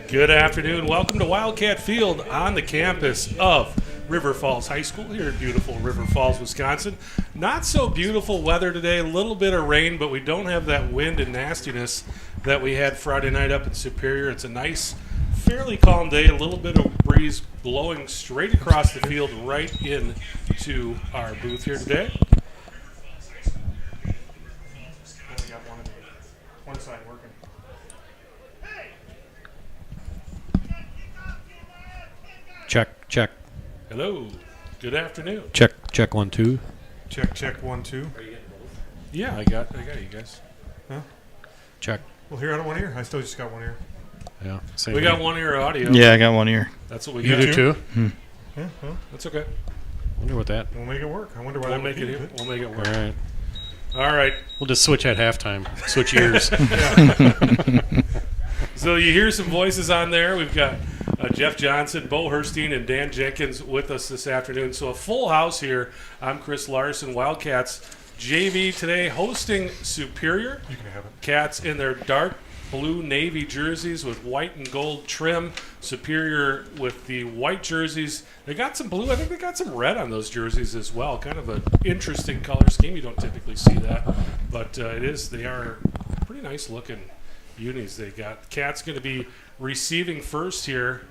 Good afternoon. Welcome to Wildcat Field on the campus of River Falls High School here in beautiful River Falls, Wisconsin. Not so beautiful weather today, a little bit of rain, but we don't have that wind and nastiness that we had Friday night up in Superior. It's a nice, fairly calm day, a little bit of breeze blowing straight across the field right into our booth here today. Only got one side working. Check. Hello. Good afternoon. Check 1 2. Check 1 2. Are you getting both? Yeah, I got you guys. Huh? Check. Well, here I don't one ear. I still just got one ear. Yeah. Same We here. got one ear audio. Yeah, I got one ear. That's what we You got. do too? Yeah, well, That's okay. Wonder what that. we'll make it work. I wonder why We'll that make would it. be. We'll make it All work. right. All right. We'll just switch at halftime. Switch ears. So you hear some voices on there. We've got Jeff Johnson, Bo Herstein, and Dan Jenkins with us this afternoon. So a full house here. I'm Chris Larson. Wildcats JV today hosting Superior. You can have it. Cats in their dark blue navy jerseys with white and gold trim. Superior with the white jerseys. They got some blue. I think they got some red on those jerseys as well. Kind of an interesting color scheme. You don't typically see that, but they are pretty nice looking unis they got. Cats going to be receiving first here.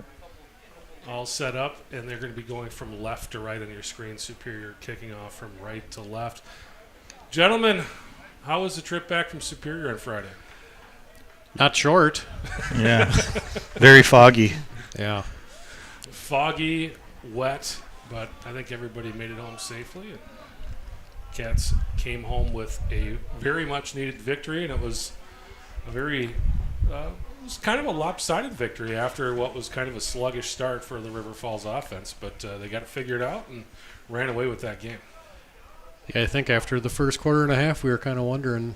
All set up, and they're going to be going from left to right on your screen. Superior kicking off from right to left. Gentlemen, how was the trip back from Superior on Friday? Not short. Yeah. Very foggy. Yeah. Foggy, wet, but I think everybody made it home safely. And Cats came home with a very much needed victory, and it was a very it was kind of a lopsided victory after what was kind of a sluggish start for the River Falls offense, but they got it figured out and ran away with that game. Yeah, I think after the first quarter and a half, we were kind of wondering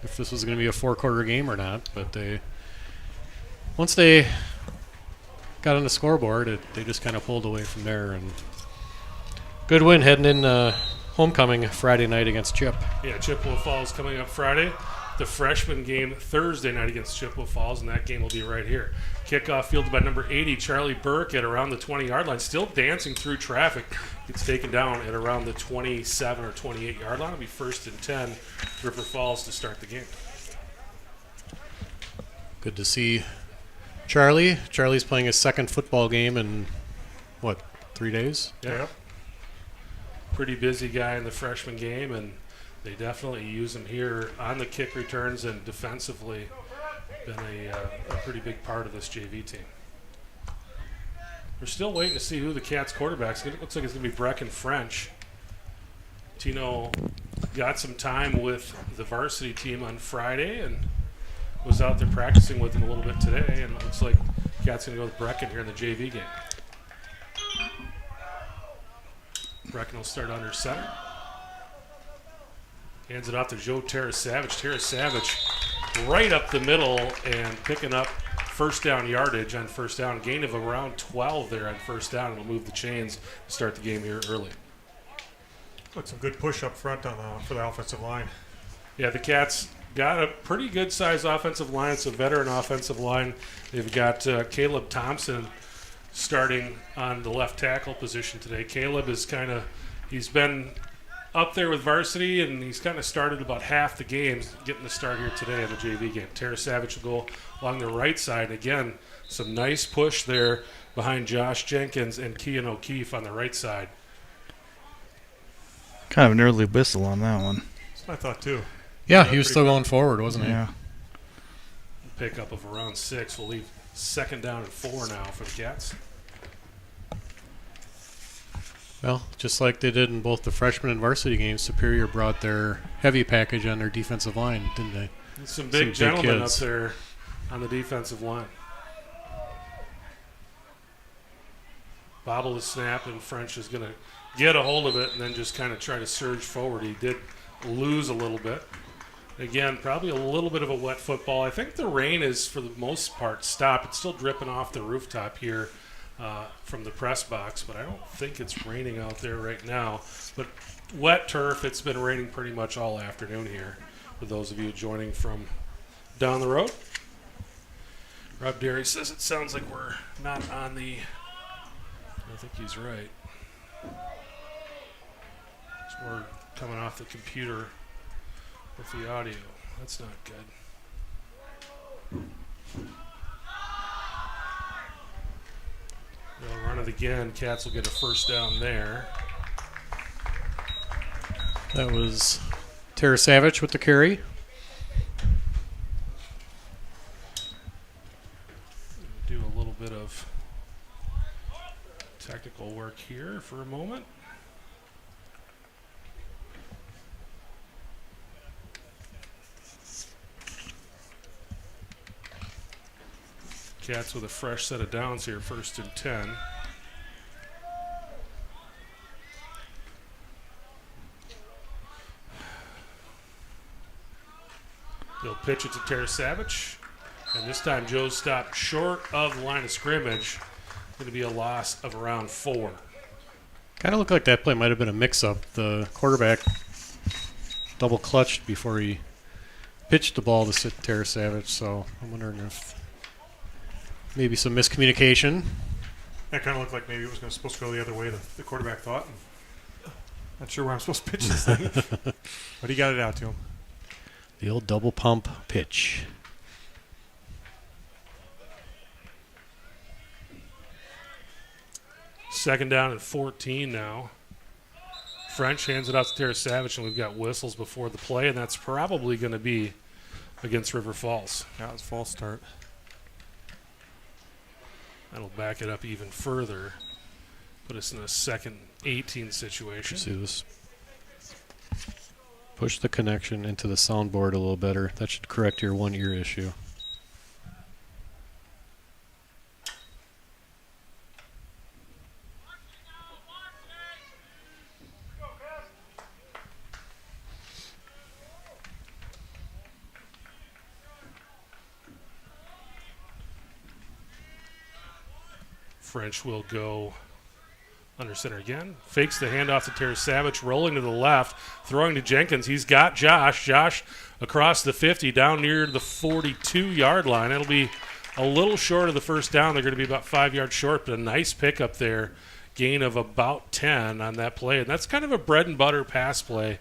if this was going to be a 4-quarter game or not. But once they got on the scoreboard, they just kind of pulled away from there. And good win heading in homecoming Friday night against Chip. Yeah, Chippewa Falls coming up Friday. The freshman game Thursday night against Chippewa Falls, and that game will be right here. Kickoff fielded by number 80, Charlie Burke, at around the 20-yard line. Still dancing through traffic. Gets taken down at around the 27 or 28-yard line. It'll be 1st and 10, River Falls to start the game. Good to see Charlie. Charlie's playing his second football game in, 3 days? Yep. Pretty busy guy in the freshman game, and they definitely use him here on the kick returns and defensively. Been a pretty big part of this JV team. We're still waiting to see who the Cats quarterback's. It looks like it's going to be Brecken French. Tino got some time with the varsity team on Friday and was out there practicing with them a little bit today, and it looks like Cats going to go with Brecken here in the JV game. Brecken will start under center. Hands it off to Joe Terra-Savage. Terra-Savage right up the middle and picking up first down yardage on first down. Gain of around 12 there on first down. It'll move the chains to start the game here early. Look, some good push up front for the offensive line. Yeah, the Cats got a pretty good-sized offensive line. It's a veteran offensive line. They've got Caleb Thompson starting on the left tackle position today. Caleb is he's been up there with varsity, and he's kind of started about half the games, getting the start here today in the JV game. Terra-Savage will go along the right side. Again, some nice push there behind Josh Jenkins and Kean O'Keefe on the right side. Kind of an early whistle on that one. That's what I thought, too. Yeah, he was still going forward, wasn't he? Yeah. Pickup of around 6. We'll leave 2nd down and 4 now for the Cats. Well, just like they did in both the freshman and varsity games, Superior brought their heavy package on their defensive line, didn't they? Some big gentlemen up there on the defensive line. Bobble the snap, and French is going to get a hold of it and then just kind of try to surge forward. He did lose a little bit. Again, probably a little bit of a wet football. I think the rain is, for the most part, stopped. It's still dripping off the rooftop here from the press box, but I don't think it's raining out there right now. But wet turf, it's been raining pretty much all afternoon here for those of you joining from down the road. Rob Derry says it sounds like we're not on the. I think he's right. So we're coming off the computer with the audio. That's not good. They'll run it again. Cats will get a first down there. That was Tara Savage with the carry. Do a little bit of technical work here for a moment. Cats with a fresh set of downs here, 1st and 10. They'll pitch it to Tara Savage. And this time Joe stopped short of the line of scrimmage. Going to be a loss of around 4. Kind of looked like that play might have been a mix-up. The quarterback double clutched before he pitched the ball to Tara Savage, so I'm wondering if maybe some miscommunication. That kind of looked like maybe it was supposed to go the other way, the quarterback thought. Not sure where I'm supposed to pitch this thing. But he got it out to him. The old double pump pitch. Second down and 14 now. French hands it out to Tara Savage, and we've got whistles before the play, and that's probably going to be against River Falls. That was a false start. That'll back it up even further. Put us in a 2nd 18 situation. See this? Push the connection into the soundboard a little better. That should correct your one ear issue. French will go under center again. Fakes the handoff to Tara Savage, rolling to the left, throwing to Jenkins. He's got Josh. Josh across the 50, down near the 42-yard line. It'll be a little short of the first down. They're going to be about 5 yards short, but a nice pickup there. Gain of about 10 on that play. And that's kind of a bread-and-butter pass play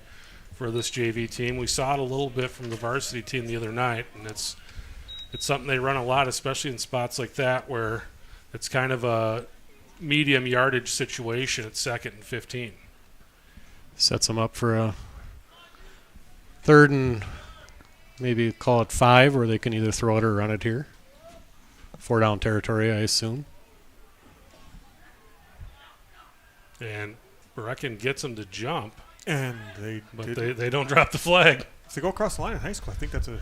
for this JV team. We saw it a little bit from the varsity team the other night, and it's something they run a lot, especially in spots like that where it's kind of a medium yardage situation at 2nd and 15. Sets them up for a 3rd and maybe call it 5, where they can either throw it or run it here. 4-down territory, I assume. And Brecken gets them to jump, And but they don't drop the flag. if they go across the line in high school, I think that's a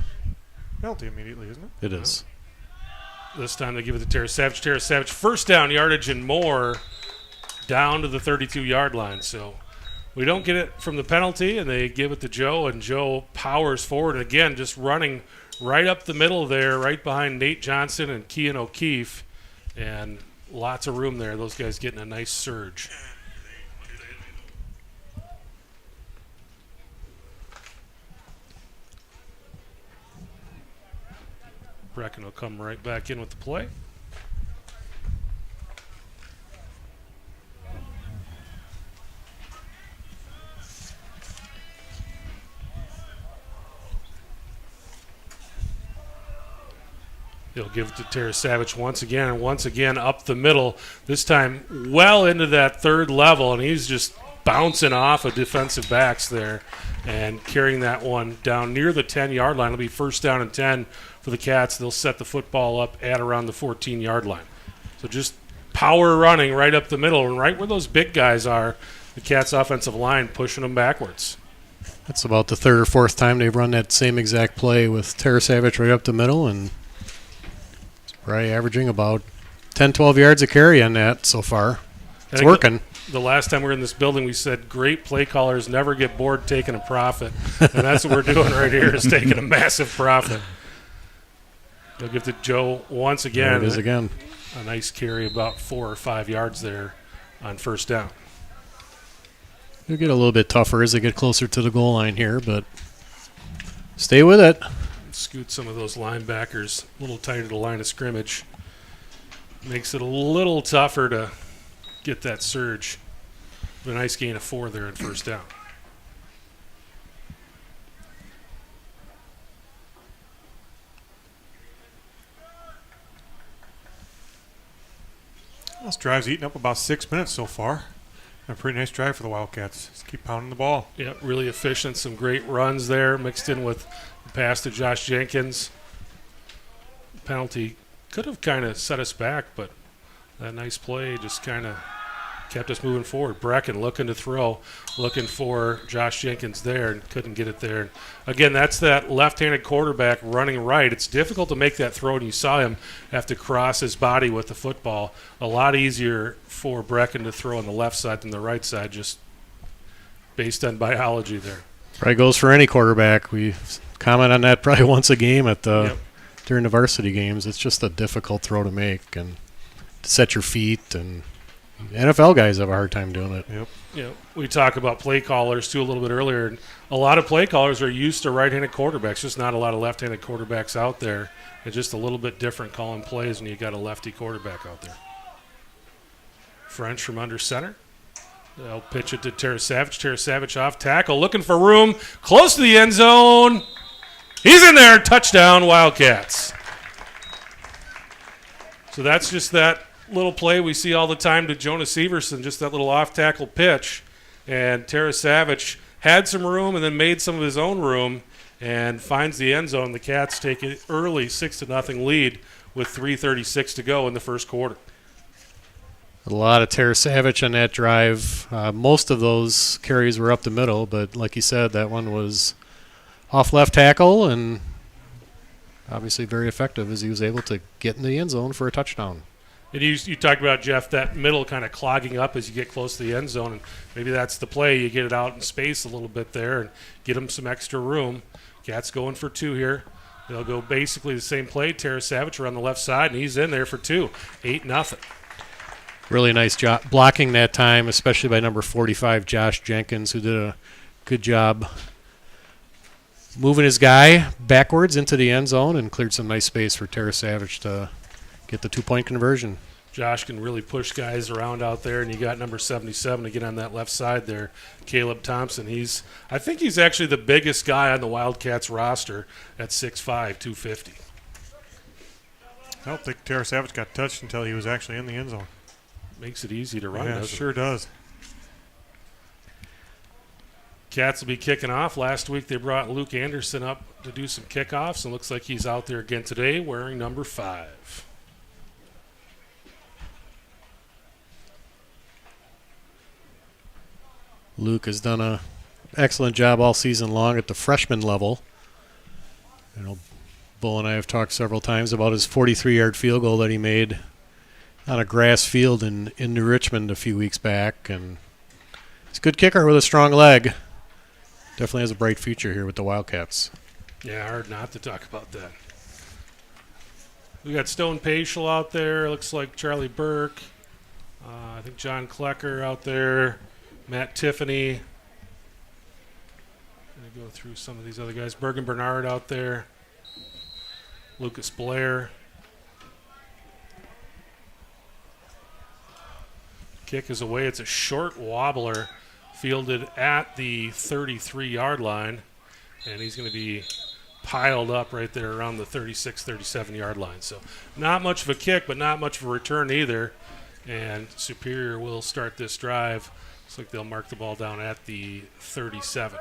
penalty immediately, isn't it? It is. This time they give it to Tara Savage. Tara Savage, first down yardage and more, down to the 32-yard line. So we don't get it from the penalty, and they give it to Joe, and Joe powers forward. And again, just running right up the middle there, right behind Nate Johnson and Kean O'Keefe. And lots of room there. Those guys getting a nice surge. Brecken will come right back in with the play. He'll give it to Tara Savage once again, and once again up the middle, this time well into that 3rd level, and he's just bouncing off of defensive backs there and carrying that one down near the 10-yard line. It'll be 1st down and 10 for the Cats. They'll set the football up at around the 14-yard line. So just power running right up the middle, and right where those big guys are, the Cats' offensive line pushing them backwards. That's about the 3rd or 4th time they've run that same exact play with Tara Savage right up the middle, and probably averaging about 10, 12 yards a carry on that so far. It's working. The last time we were in this building, we said great play callers never get bored taking a profit. And that's what we're doing right here, is taking a massive profit. They'll give to Joe once again. There it is again. A nice carry, about 4 or 5 yards there on 1st down. It'll get a little bit tougher as they get closer to the goal line here, but stay with it. scoot some of those linebackers a little tighter to the line of scrimmage. Makes it a little tougher to get that surge. But a nice gain of 4 there in first down. This drive's eating up about 6 minutes so far. A pretty nice drive for the Wildcats. Just keep pounding the ball. Yeah, really efficient. Some great runs there mixed in with the pass to Josh Jenkins. Penalty could have kind of set us back, but that nice play just kind of kept us moving forward. Brecken looking to throw, looking for Josh Jenkins there, and couldn't get it there. Again, that's that left-handed quarterback running right. It's difficult to make that throw, and you saw him have to cross his body with the football. A lot easier for Brecken to throw on the left side than the right side, just based on biology there. Probably goes for any quarterback. We comment on that probably once a game at the during the varsity games. It's just a difficult throw to make and to set your feet, and NFL guys have a hard time doing it. Yep. You know, we talk about play callers too a little bit earlier. And a lot of play callers are used to right-handed quarterbacks. Just not a lot of left-handed quarterbacks out there. It's just a little bit different calling plays when you got a lefty quarterback out there. French from under center. They'll pitch it to Tarasavage. Tarasavage off tackle, looking for room, close to the end zone. He's in there. Touchdown, Wildcats. So that's just that little play we see all the time to Jonas Everson, just that little off-tackle pitch. And Tarasavage had some room and then made some of his own room and finds the end zone. The Cats take an early 6-0 lead with 3:36 to go in the first quarter. A lot of Tarasavage on that drive. Most of those carries were up the middle, but like you said, that one was off left tackle and obviously very effective as he was able to get in the end zone for a touchdown. And you talked about, Jeff, that middle kind of clogging up as you get close to the end zone, and maybe that's the play. You get it out in space a little bit there and get them some extra room. Cats going for 2 here. They'll go basically the same play. Tarasavage around the left side, and he's in there for 2. 8-0. Really nice job blocking that time, especially by number 45, Josh Jenkins, who did a good job moving his guy backwards into the end zone and cleared some nice space for Tarasavage to get the 2-point conversion. Josh can really push guys around out there, and you got number 77 to get on that left side there, Caleb Thompson. I think he's actually the biggest guy on the Wildcats roster at 6'5", 250. I don't think Tarasavage got touched until he was actually in the end zone. Makes it easy to run, Yeah, doesn't sure it? does. Cats will be kicking off. Last week they brought Luke Anderson up to do some kickoffs, and looks like he's out there again today wearing number 5. Luke has done an excellent job all season long at the freshman level. You know, Bull and I have talked several times about his 43-yard field goal that he made on a grass field in New Richmond a few weeks back, and he's a good kicker with a strong leg. Definitely has a bright future here with the Wildcats. Yeah, hard not to talk about that. We got Stone Paschal out there. Looks like Charlie Burke. I think John Klecker out there. Matt Tiffany. Going to go through some of these other guys. Bergen Bernard out there. Lucas Blair. Kick is away. It's a short wobbler fielded at the 33-yard line, and he's going to be piled up right there around the 36, 37-yard line. So not much of a kick, but not much of a return either. And Superior will start this drive. Looks like they'll mark the ball down at the 37.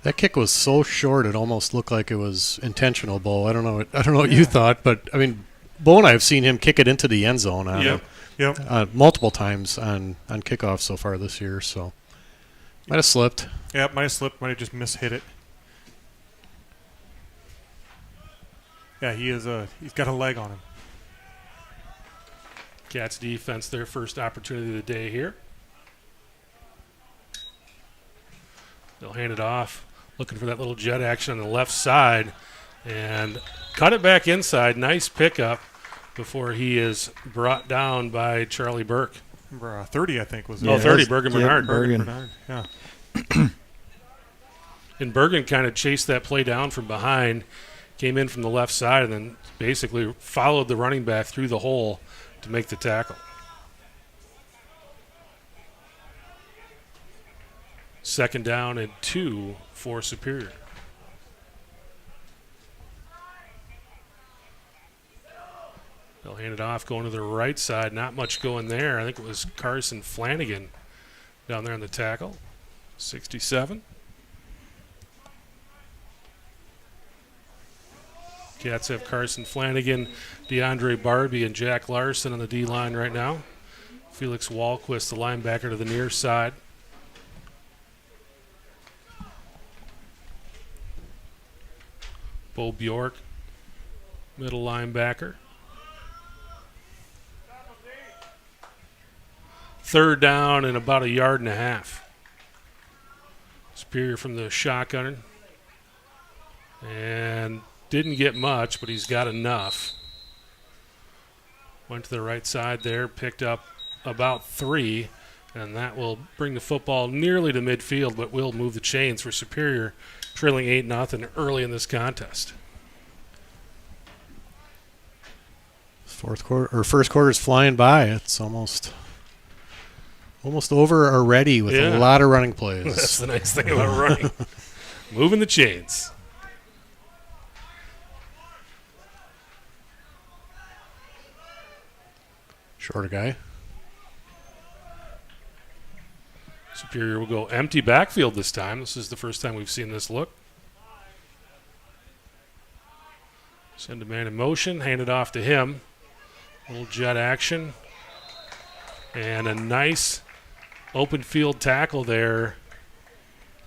That kick was so short it almost looked like it was intentional, Bo. I don't know what you thought, but I mean, Bo and I have seen him kick it into the end zone multiple times on kickoffs so far this year. So might have slipped. Yeah, might have slipped. Might have just mishit it. Yeah, he's got a leg on him. Cats defense, their first opportunity of the day here. They'll hand it off, looking for that little jet action on the left side, and cut it back inside. Nice pickup before he is brought down by Charlie Burke. Number 30, I think, was it? Oh, 30, Bergen Bernard. Bergen. Bernard, yeah. And Bergen kind of chased that play down from behind. came in from the left side and then basically followed the running back through the hole to make the tackle. Second down and 2 for Superior. They'll hand it off, going to the right side. Not much going there. I think it was Carson Flanagan down there on the tackle. 67. Cats have Carson Flanagan, DeAndre Barbie, and Jack Larson on the D-line right now. Felix Walquist, the linebacker, to the near side. Bo Bjork, middle linebacker. Third down and about 1.5 yards. Superior from the shotgun. And didn't get much, but he's got enough. Went to the right side there, picked up about 3, and that will bring the football nearly to midfield, but will move the chains for Superior, trailing 8-0 early in this contest. First quarter's flying by. It's almost over already with a lot of running plays. That's the nice thing about running. Moving the chains. Shorter guy. Superior will go empty backfield this time. This is the first time we've seen this look. Send a man in motion, hand it off to him. Little jet action. And a nice open field tackle there.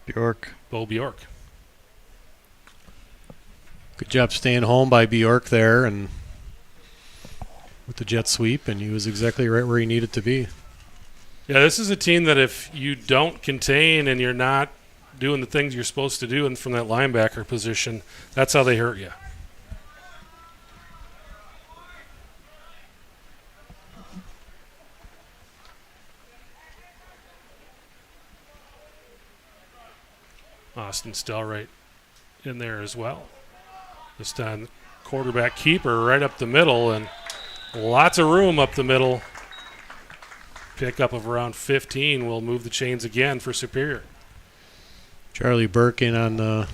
Bjork. Bo Bjork. Good job staying home by Bjork there and with the jet sweep, and he was exactly right where he needed to be. Yeah, this is a team that if you don't contain and you're not doing the things you're supposed to do and from that linebacker position, that's how they hurt you. Austin Stelright in there as well. This time, quarterback keeper right up the middle, and lots of room up the middle. Pickup of around 15 will move the chains again for Superior. Charlie Burke in on the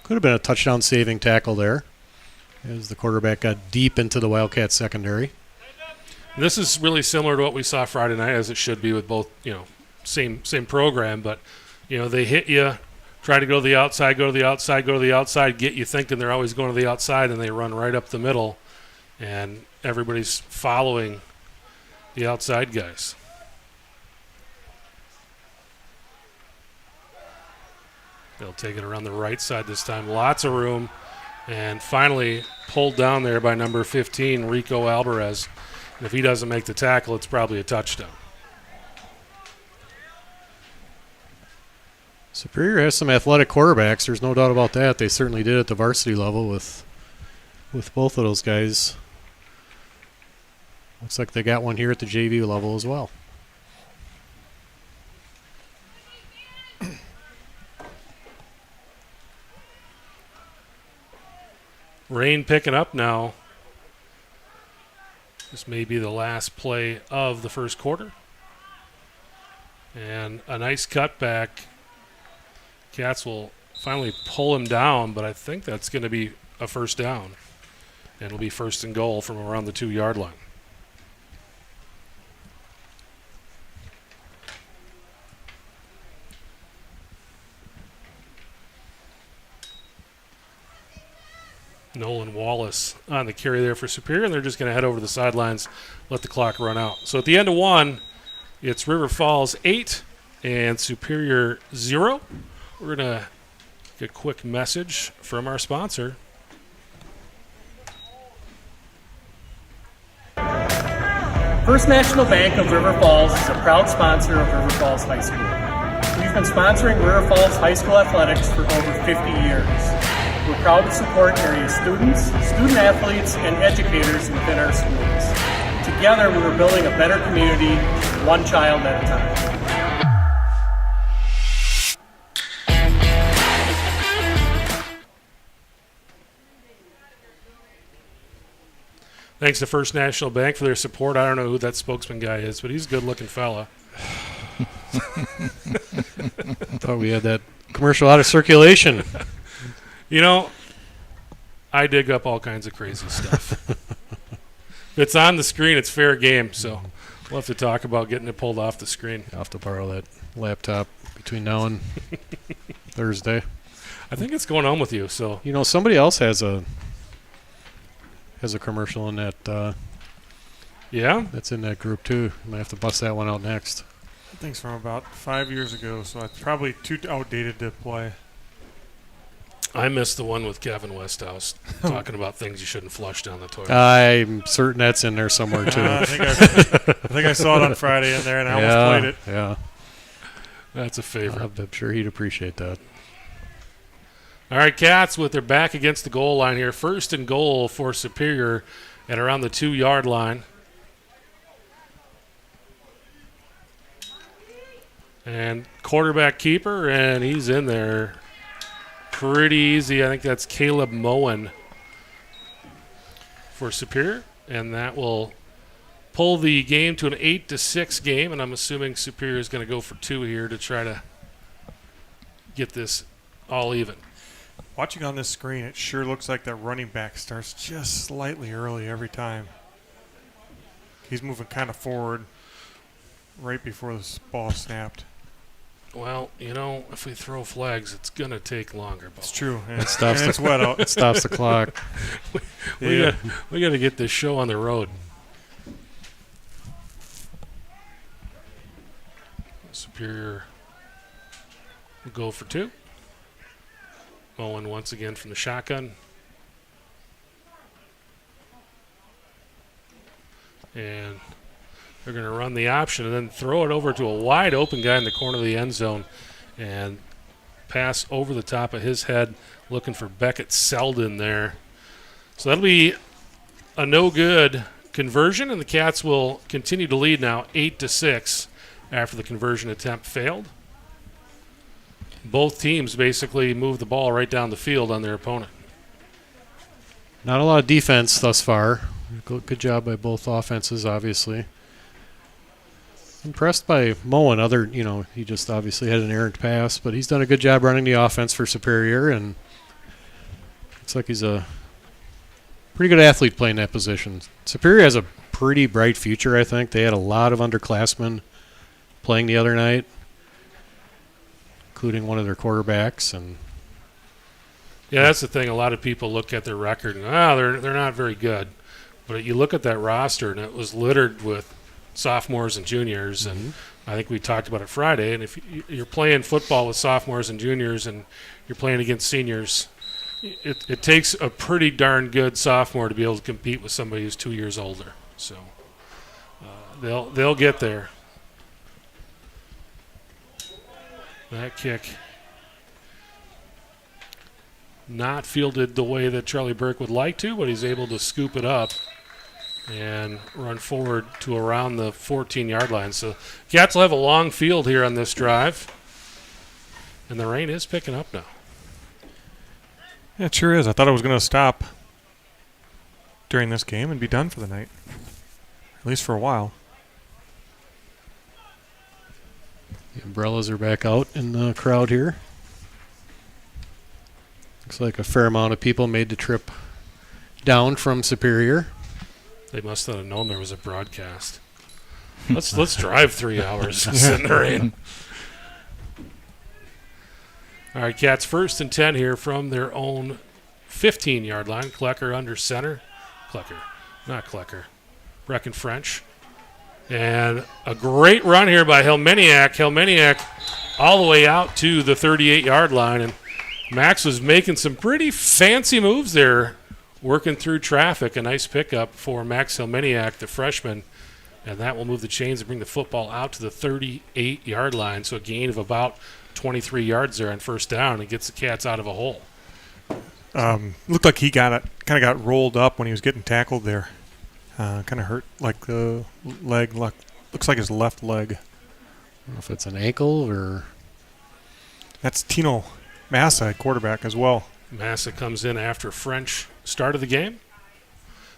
could have been a touchdown saving tackle there as the quarterback got deep into the Wildcat secondary. This is really similar to what we saw Friday night, as it should be with both, same program, but they hit you, try to go to the outside, go to the outside, go to the outside, get you thinking they're always going to the outside, and they run right up the middle, and everybody's following the outside guys. They'll take it around the right side this time. Lots of room, and finally pulled down there by number 15, Rico Alvarez. And if he doesn't make the tackle, it's probably a touchdown. Superior has some athletic quarterbacks. There's no doubt about that. They certainly did at the varsity level with both of those guys. Looks like they got one here at the JV level as well. Rain picking up now. This may be the last play of the first quarter. And a nice cutback. Cats will finally pull him down, but I think that's going to be a first down. And it'll be first and goal from around the 2-yard line. Nolan Wallace on the carry there for Superior, and they're just going to head over to the sidelines, let the clock run out. So at the end of 1, it's River Falls 8 and Superior 0. We're going to get a quick message from our sponsor. First National Bank of River Falls is a proud sponsor of River Falls High School. We've been sponsoring River Falls High School athletics for over 50 years. We're proud to support area students, student athletes, and educators within our schools. Together, we are building a better community, one child at a time. Thanks to First National Bank for their support. I don't know who that spokesman guy is, but he's a good-looking fella. Thought we had that commercial out of circulation. You know, I dig up all kinds of crazy stuff. If it's on the screen, it's fair game, so we'll have to talk about getting it pulled off the screen. I'll have to borrow that laptop between now and Thursday. I think it's going on with you, so. You know, somebody else has a commercial in that Yeah? that's in that group too. Might have to bust that one out next. I think it's from about 5 years ago, so it's probably too outdated to play. I missed the one with Kevin Westhouse talking about things you shouldn't flush down the toilet. I'm certain that's in there somewhere too. I think I saw it on Friday in there, and I almost played it. Yeah, That's a favorite. I'm sure he'd appreciate that. All right, Cats with their back against the goal line here. First and goal for Superior at around the 2-yard line. And quarterback keeper, and he's in there pretty easy. I think that's Caleb Moen for Superior, and that will pull the game to an 8-6 game, and I'm assuming Superior is going to go for 2 here to try to get this all even. Watching on this screen, it sure looks like that running back starts just slightly early every time. He's moving kind of forward right before this ball snapped. Well, you know, if we throw flags, it's going to take longer. It's true. And It stops and it's wet out. It stops the clock. We Yeah. got to get this show on the road. Superior will go for 2. Owen once again from the shotgun. And they're going to run the option and then throw it over to a wide open guy in the corner of the end zone and pass over the top of his head, looking for Beckett Selden there. So that'll be a no good conversion, and the Cats will continue to lead now 8-6 after the conversion attempt failed. Both teams basically move the ball right down the field on their opponent. Not a lot of defense thus far. Good job by both offenses, obviously. Impressed by Moen. He just obviously had an errant pass, but he's done a good job running the offense for Superior, and looks like he's a pretty good athlete playing that position. Superior has a pretty bright future, I think. They had a lot of underclassmen playing the other night, including one of their quarterbacks, and Yeah, that's the thing. A lot of people look at their record and, they're not very good. But you look at that roster, and it was littered with sophomores and juniors, and I think we talked about it Friday. And if you're playing football with sophomores and juniors and you're playing against seniors, it takes a pretty darn good sophomore to be able to compete with somebody who's 2 years older. So they'll get there. That kick not fielded the way that Charlie Burke would like to, but he's able to scoop it up and run forward to around the 14-yard line. So Cats will have a long field here on this drive. And the rain is picking up now. Yeah, it sure is. I thought it was going to stop during this game and be done for the night. At least for a while. the umbrellas are back out in the crowd here. Looks like a fair amount of people made the trip down from Superior. They must not have known there was a broadcast. Let's drive 3 hours and sit in the rain. All right, Cats first and 10 here from their own 15-yard line. Klecker under center. Not Klecker. Brecken French. And a great run here by Helmeniak. Helmeniak all the way out to the 38-yard line. And Max was making some pretty fancy moves there, working through traffic. A nice pickup for Max Helmeniak, the freshman. And that will move the chains and bring the football out to the 38-yard line. So a gain of about 23 yards there on first down, and gets the Cats out of a hole. Looked like he kind of got rolled up when he was getting tackled there. Kind of hurt like the leg. Looks like his left leg. I don't know if it's an ankle or... That's Tino Massa, quarterback as well. Massa comes in after French started the game.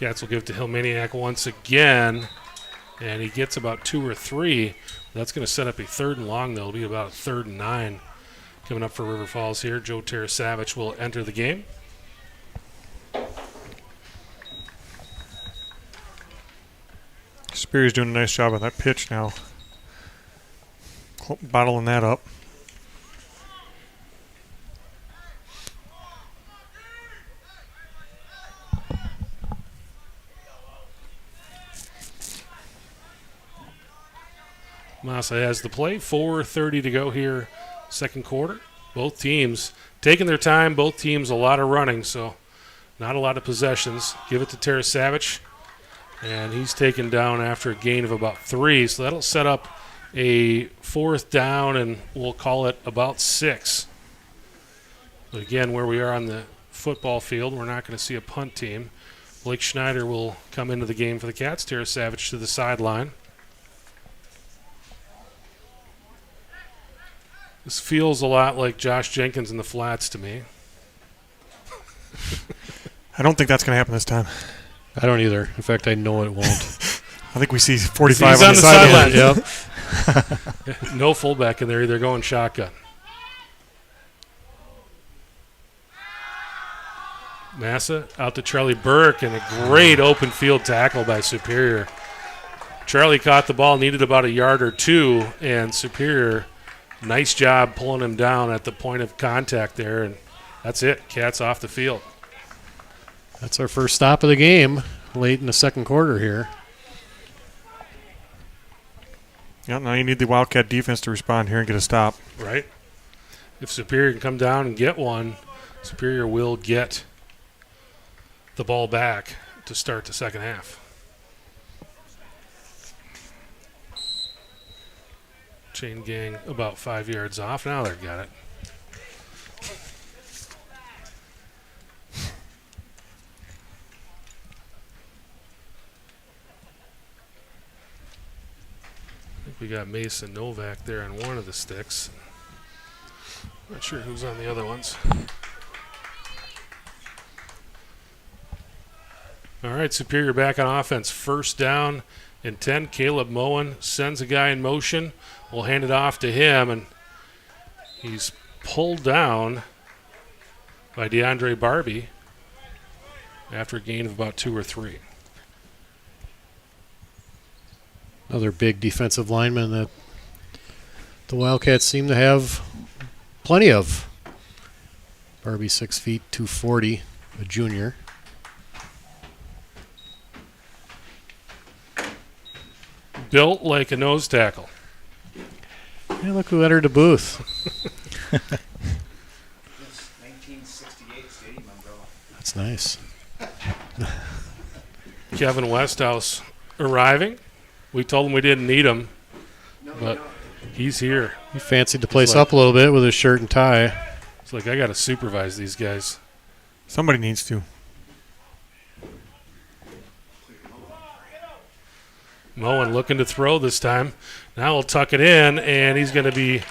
Cats will give it to Hillmaniac once again, and he gets about 2 or 3. That's going to set up a 3rd and long, though. It'll be about a 3rd and 9 coming up for River Falls here. Joe Tarasavich will enter the game. Spears doing a nice job on that pitch now. Bottling that up. Massa has the play. 4:30 to go here, second quarter. Both teams taking their time. Both teams a lot of running, so not a lot of possessions. Give it to Tarasavich, and he's taken down after a gain of about 3. So that'll set up a 4th down, and we'll call it about 6. But again, where we are on the football field, we're not going to see a punt team. Blake Schneider will come into the game for the Cats. Tarasavich to the sideline. This feels a lot like Josh Jenkins in the flats to me. I don't think that's going to happen this time. I don't either. In fact, I know it won't. I think we see 45 He's on the sideline. Yep. No fullback in there. They're going shotgun. Massa out to Charlie Burke, and a great open field tackle by Superior. Charlie caught the ball, needed about a yard or 2, and Superior, nice job pulling him down at the point of contact there, and that's it. Cats off the field. That's our first stop of the game late in the second quarter here. Yeah, now you need the Wildcat defense to respond here and get a stop. Right? If Superior can come down and get one, Superior will get the ball back to start the second half. Chain gang about 5 yards off. Now they've got it. I think we got Mason Novak there on one of the sticks. Not sure who's on the other ones. All right, Superior back on offense. First down and 10. Caleb Moen sends a guy in motion. We'll hand it off to him, and he's pulled down by DeAndre Barbie after a gain of about 2 or 3. Another big defensive lineman that the Wildcats seem to have plenty of. Barbie 6 feet, 240, a junior. Built like a nose tackle. Hey, look who entered the booth. 1968 stadium umbrella. That's nice. Kevin Westhouse arriving. We told him we didn't need him, but he's here. He fancied the place It's like- up a little bit with his shirt and tie. It's like, I got to supervise these guys. Somebody needs to. Moen looking to throw this time. Now he'll tuck it in, and he's going to be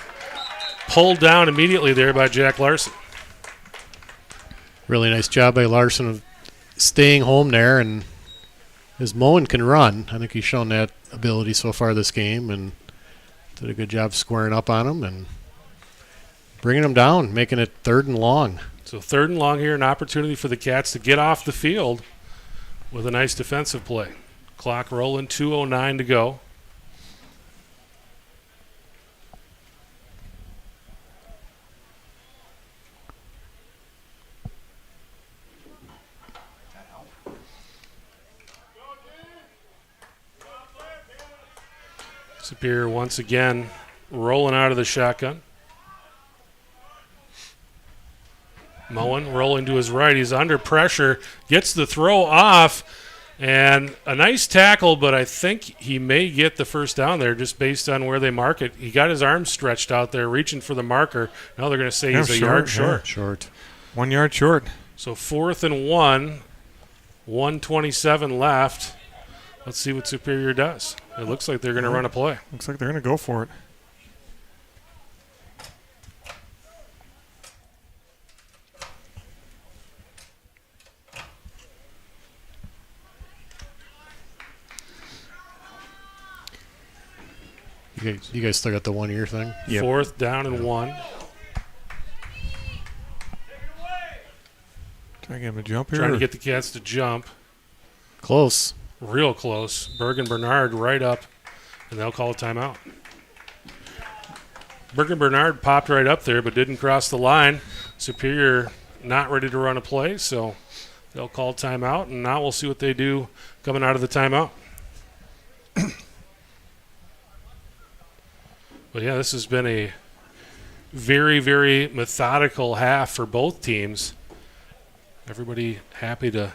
pulled down immediately there by Jack Larson. Really nice job by Larson of staying home there, and as Moen can run, I think he's shown that ability so far this game, and did a good job squaring up on him and bringing him down, making it 3rd and long. So 3rd and long here, an opportunity for the Cats to get off the field with a nice defensive play. Clock rolling, 2:09 to go. Superior once again rolling out of the shotgun. Moen rolling to his right. He's under pressure, gets the throw off, and a nice tackle, but I think he may get the first down there just based on where they mark it. He got his arms stretched out there, reaching for the marker. Now they're going to say he's a yard short. Short. 1 yard short. So 4th and 1, 1:27 left. Let's see what Superior does. It looks like they're going to run a play. Looks like they're going to go for it. You guys still got the 1 year thing? Yep. 4th down and 1. Try to get him to jump here. Trying to get the Cats to jump. Close. Real close. Bergen Bernard right up, and they'll call a timeout. Bergen Bernard popped right up there but didn't cross the line. Superior not ready to run a play, so they'll call timeout, and now we'll see what they do coming out of the timeout. But, yeah, this has been a very, very methodical half for both teams. Everybody happy to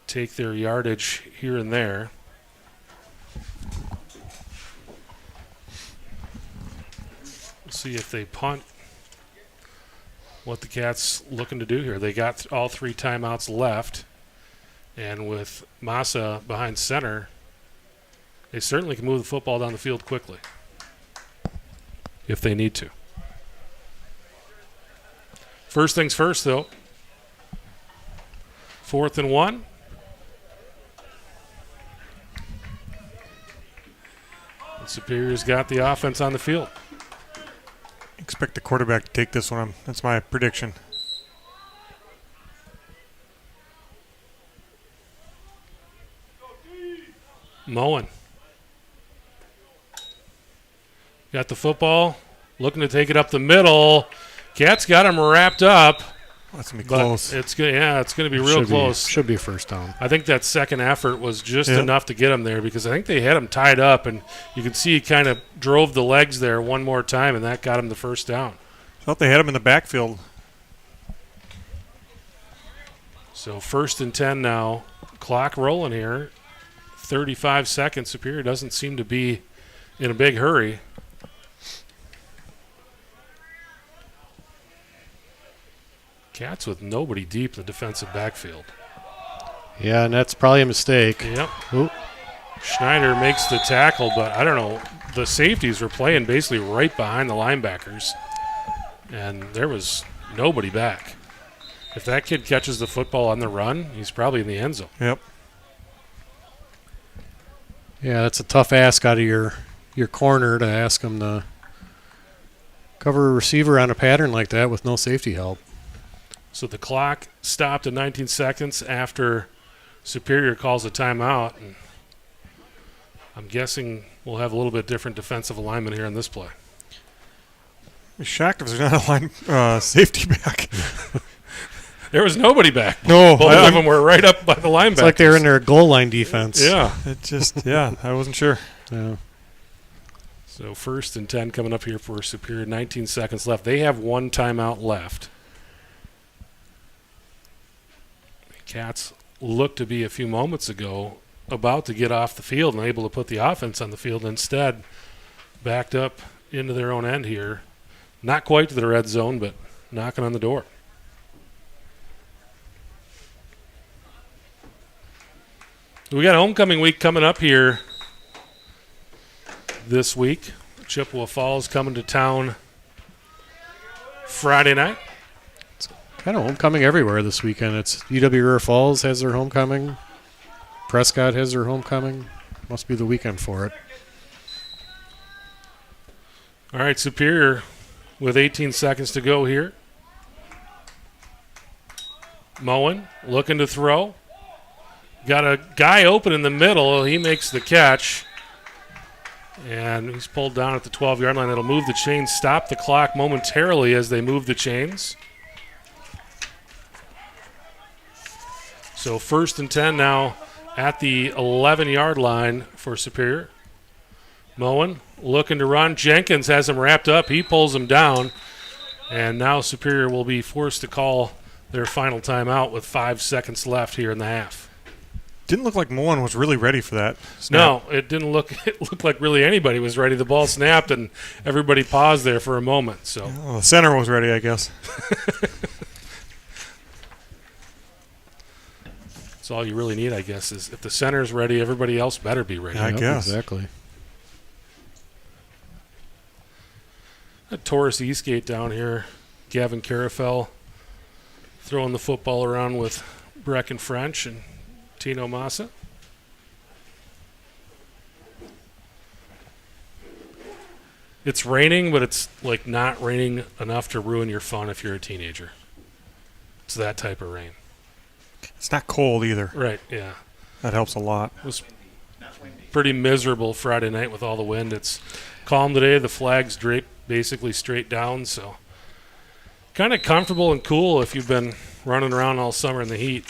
take their yardage here and there. We'll see if they punt. What the Cats looking to do here. They got all 3 timeouts left. And with Massa behind center, they certainly can move the football down the field quickly if they need to. First things first, though. 4th and 1. And Superior's got the offense on the field. Expect the quarterback to take this one. That's my prediction. Moen. Got the football. Looking to take it up the middle. Cats got him wrapped up. That's going to be But close. it's good. Yeah, it's going to be real close. Should be a first down. I think that second effort was just Yeah. enough to get him there because I think they had him tied up, and you could see he kind of drove the legs there one more time, and that got him the first down. Thought they had him in the backfield. So 1st and 10 now. Clock rolling here. 35 seconds. Superior doesn't seem to be in a big hurry. Cats with nobody deep in the defensive backfield. Yeah, and that's probably a mistake. Yep. Oop. Schneider makes the tackle, but I don't know. The safeties were playing basically right behind the linebackers, and there was nobody back. If that kid catches the football on the run, he's probably in the end zone. Yep. Yeah, that's a tough ask out of your corner to ask him to cover a receiver on a pattern like that with no safety help. So the clock stopped at 19 seconds after Superior calls a timeout. And I'm guessing we'll have a little bit different defensive alignment here in this play. I'm shocked if there's not a line safety back. There was nobody back. No, Both of them were right up by the linebackers. It's like they were in their goal line defense. Yeah. It just, I wasn't sure. Yeah. So 1st and 10 coming up here for Superior. 19 seconds left. They have 1 timeout left. Cats looked to be a few moments ago about to get off the field and able to put the offense on the field. Instead, backed up into their own end here. Not quite to the red zone, but knocking on the door. We got homecoming week coming up here this week. Chippewa Falls coming to town Friday night. Kind of homecoming everywhere this weekend. It's UW River Falls has their homecoming. Prescott has their homecoming. Must be the weekend for it. All right, Superior with 18 seconds to go here. Moen looking to throw. Got a guy open in the middle. He makes the catch. And he's pulled down at the 12-yard line. That'll move the chains, stop the clock momentarily as they move the chains. So 1st and 10 now at the 11-yard line for Superior. Moen looking to run. Jenkins has him wrapped up. He pulls him down. And now Superior will be forced to call their final timeout with 5 seconds left here in the half. Didn't look like Mullen was really ready for that snap. No, it didn't look. It looked like really anybody was ready. The ball snapped, and everybody paused there for a moment. So Well, the center was ready, I guess. that's all you really need, I guess, is if the center's ready, everybody else better be ready. I guess. Exactly. A Taurus Eastgate down here. Gavin Carafel throwing the football around with Brecken French and Tino Massa. It's raining, but it's like not raining enough to ruin your fun if you're a teenager. It's that type of rain. It's not cold either. Right, yeah. That helps a lot. It was pretty miserable Friday night with all the wind. It's calm today. The flag's draped basically straight down, so kind of comfortable and cool if you've been running around all summer in the heat.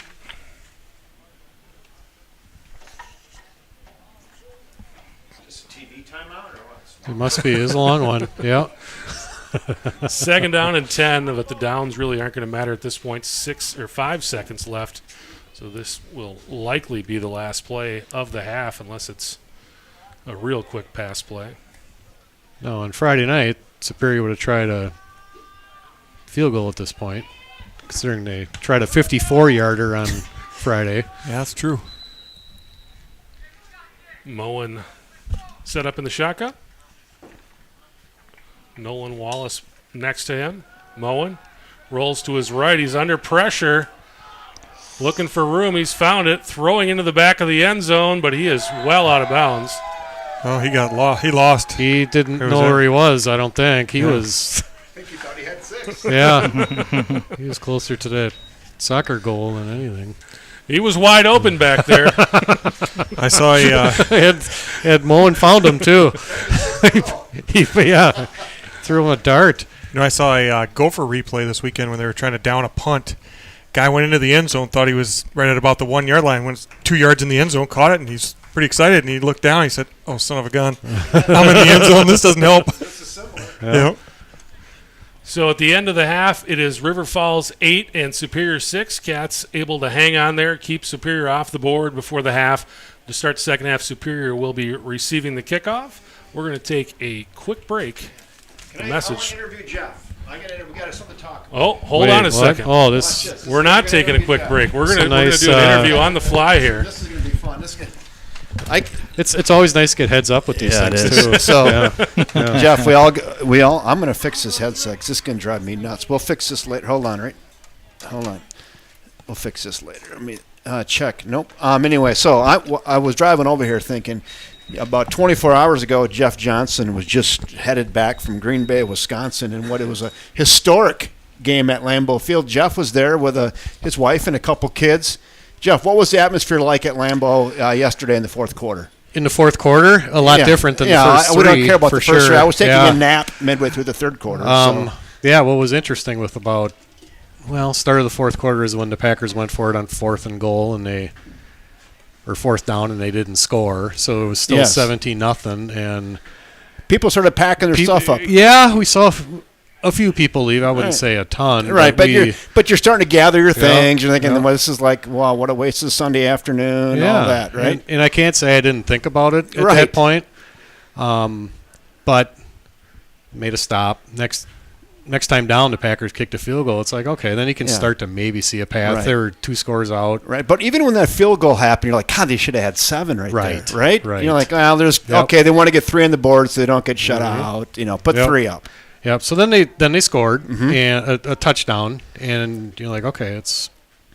Is this a TV timeout or what? It must be. It's a long one. Yeah. Second down and 10, but the downs really aren't going to matter at this point. 6 or 5 seconds left. So this will likely be the last play of the half unless it's a real quick pass play. No, on Friday night, Superior would have tried a field goal at this point, considering they tried a 54-yarder on Friday. Yeah, that's true. Moen set up in the shotgun. Nolan Wallace next to him. Moen rolls to his right. He's under pressure. Looking for room. He's found it. Throwing into the back of the end zone, but he is well out of bounds. Oh, he got lost. He lost. He didn't was know it. where he was, I don't think. He was, I think he thought he had 6. yeah. He was closer to that soccer goal than anything. He was wide open back there. I saw a had Moen found him, too. Yeah. Threw him a dart. I saw a Gopher replay this weekend when they were trying to down a punt. Guy went into the end zone, thought he was right at about the 1 yard line. Went 2 yards in the end zone, caught it, and he's pretty excited. And he looked down. He said, "Oh, son of a gun! I'm in the end zone. This doesn't help." This is similar. Yeah. So at the end of the half, it is River Falls 8 and Superior 6. Cats able to hang on there, keep Superior off the board before the half. To start the second half, Superior will be receiving the kickoff. We're going to take a quick break. I want to interview Jeff. We got something to talk about. Oh, hold Wait, on a what? second. Oh, Watch this. this. We're not taking a quick break. We're going to nice, do an interview on the fly here. This is going to be fun. It's always nice to get heads up with these Yeah, it things, is. too. So, Yeah. Jeff, I'm going to fix this headset 'cause this is going to drive me nuts. We'll fix this later. Hold on, right? Hold on. We'll fix this later. I mean, check. Nope. Anyway, so I was driving over here thinking about 24 hours ago, Jeff Johnson was just headed back from Green Bay, Wisconsin, and it was a historic game at Lambeau Field. Jeff was there with his wife and a couple kids. Jeff, what was the atmosphere like at Lambeau yesterday in the fourth quarter? In the fourth quarter, a lot different than the first three. We don't care about the for first sure. three. I was taking Yeah. a nap midway through the third quarter. Yeah, what was interesting with start of the fourth quarter is when the Packers went for it on 4th and goal or 4th down and they didn't score. So it was still Yes. 17-0. And people started packing their stuff up. Yeah, we saw a few people leave. I wouldn't say a ton. Right, but you're starting to gather your things. You're thinking, yeah. well, this is like, wow, what a waste of Sunday afternoon, yeah, all that, right? And I can't say I didn't think about it at Right. that point. But made a stop. Next time down, the Packers kicked a field goal. It's like, okay, then you can start to maybe see a path. Right. They were 2 scores out. Right, but even when that field goal happened, you're like, God, they should have had 7 right there, right? Right. You're like, well, okay, they want to get 3 on the board so they don't get shut out. Put Yep. 3 up. Yep. So then they scored and a touchdown, and you're like, okay, it's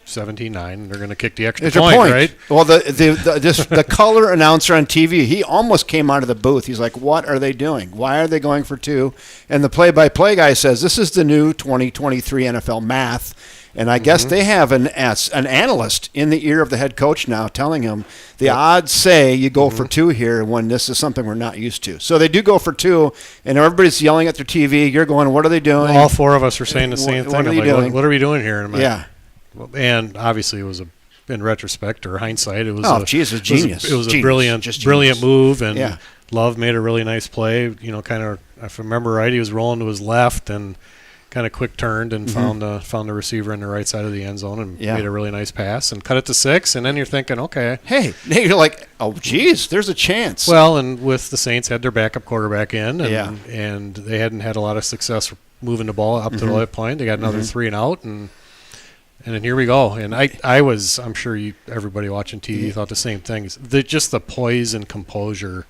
17-9. They're going to kick the extra It's a point, point, right? Well, the color announcer on TV, he almost came out of the booth. He's like, "What are they doing? Why are they going for 2?" And the play-by-play guy says, "This is the new 2023 NFL math." And I guess they have an analyst in the ear of the head coach now telling him the odds say you go for 2 here when this is something we're not used to. So they do go for 2, and everybody's yelling at their TV. You're going, what are they doing? All 4 of us are saying the same What thing. are I'm you like, doing? what are we doing here? And I'm like, Yeah. And obviously it was in retrospect or hindsight, it was Oh, geez, it was genius. It was a Genius. brilliant Just brilliant genius. move, and Yeah. Love made a really nice play. Kind of, if I remember right, he was rolling to his left and kind of quick turned and found the receiver in the right side of the end zone and made a really nice pass and cut it to 6. And then you're thinking, okay. Hey, you're like, oh, geez, there's a chance. Well, and with the Saints had their backup quarterback in, and, Yeah. and they hadn't had a lot of success moving the ball up to that point. They got another 3 and out, and then here we go. And I'm sure everybody watching TV thought the same thing. Just the poise and composure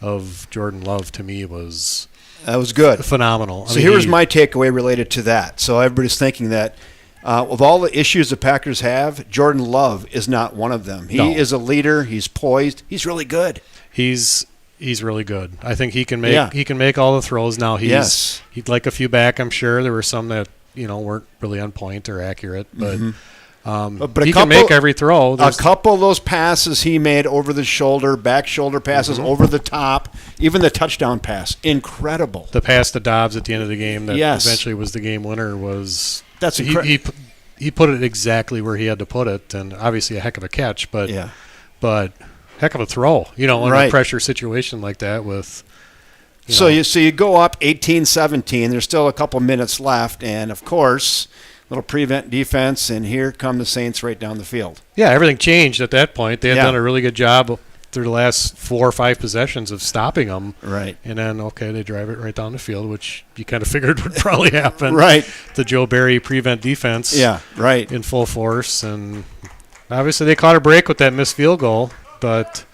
of Jordan Love to me was that was good. phenomenal. So here was my takeaway related to that. So everybody's thinking that of all the issues the Packers have, Jordan Love is not one of them. He is a leader. He's poised. He's really good. He's he's really good. I think he can make all the throws now. He'd like a few back. I'm sure there were some that weren't really on point or accurate, but. But he can make every throw. A couple of those passes he made over the shoulder, back shoulder passes, over the top, even the touchdown pass, incredible. The pass to Dobbs at the end of the game that eventually was the game winner was he put it exactly where he had to put it, and obviously a heck of a catch, but heck of a throw, in a pressure situation like that with. So you go up 18-17. There's still a couple minutes left, and of course. Little prevent defense, and here come the Saints right down the field. Yeah, everything changed at that point. They had done a really good job through the last 4 or 5 possessions of stopping them. Right. And then, they drive it right down the field, which you kind of figured would probably happen. Right. The Joe Barry prevent defense. Yeah, right. In full force. And obviously they caught a break with that missed field goal, but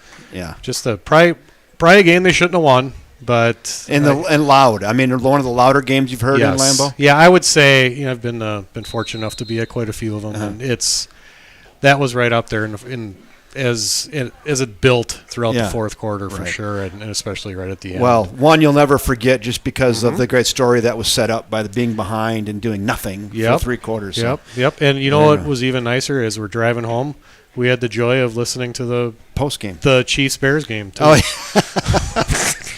just probably a game they shouldn't have won. But and loud. I mean, one of the louder games you've heard in Lambeau. Yeah, I would say I've been fortunate enough to be at quite a few of them, and that was right up there as it built throughout the fourth quarter for sure, and especially right at the end. Well, one you'll never forget just because of the great story that was set up by the being behind and doing nothing for 3 quarters. Yep. And what was even nicer is we're driving home. We had the joy of listening to the post game, the Chiefs-Bears game too. Oh, yeah.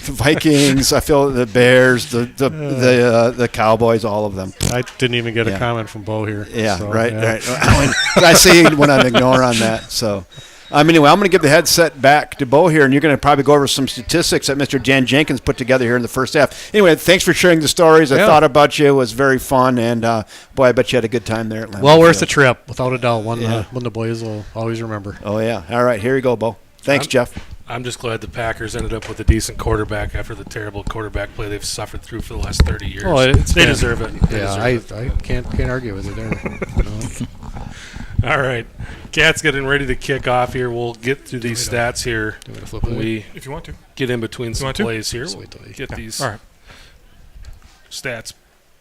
The Vikings, I feel the Bears, the Cowboys, all of them. I didn't even get a comment from Bo here. Yeah, so, right. I see when I'm ignoring on that. So, anyway, I'm going to give the headset back to Bo here, and you're going to probably go over some statistics that Mr. Dan Jenkins put together here in the first half. Anyway, thanks for sharing the stories. I thought about you. It was very fun, and boy, I bet you had a good time there at Lambeau. Well worth the trip, without a doubt. One the boys will always remember. Oh yeah. All right, here you go, Bo. Thanks, Jeff. I'm just glad the Packers ended up with a decent quarterback after the terrible quarterback play they've suffered through for the last 30 years. Oh, they deserve it. I can't argue with you there. All right. Cat's getting ready to kick off here. We'll get through these stats here. If you want to. Get in between some plays here. We'll get these stats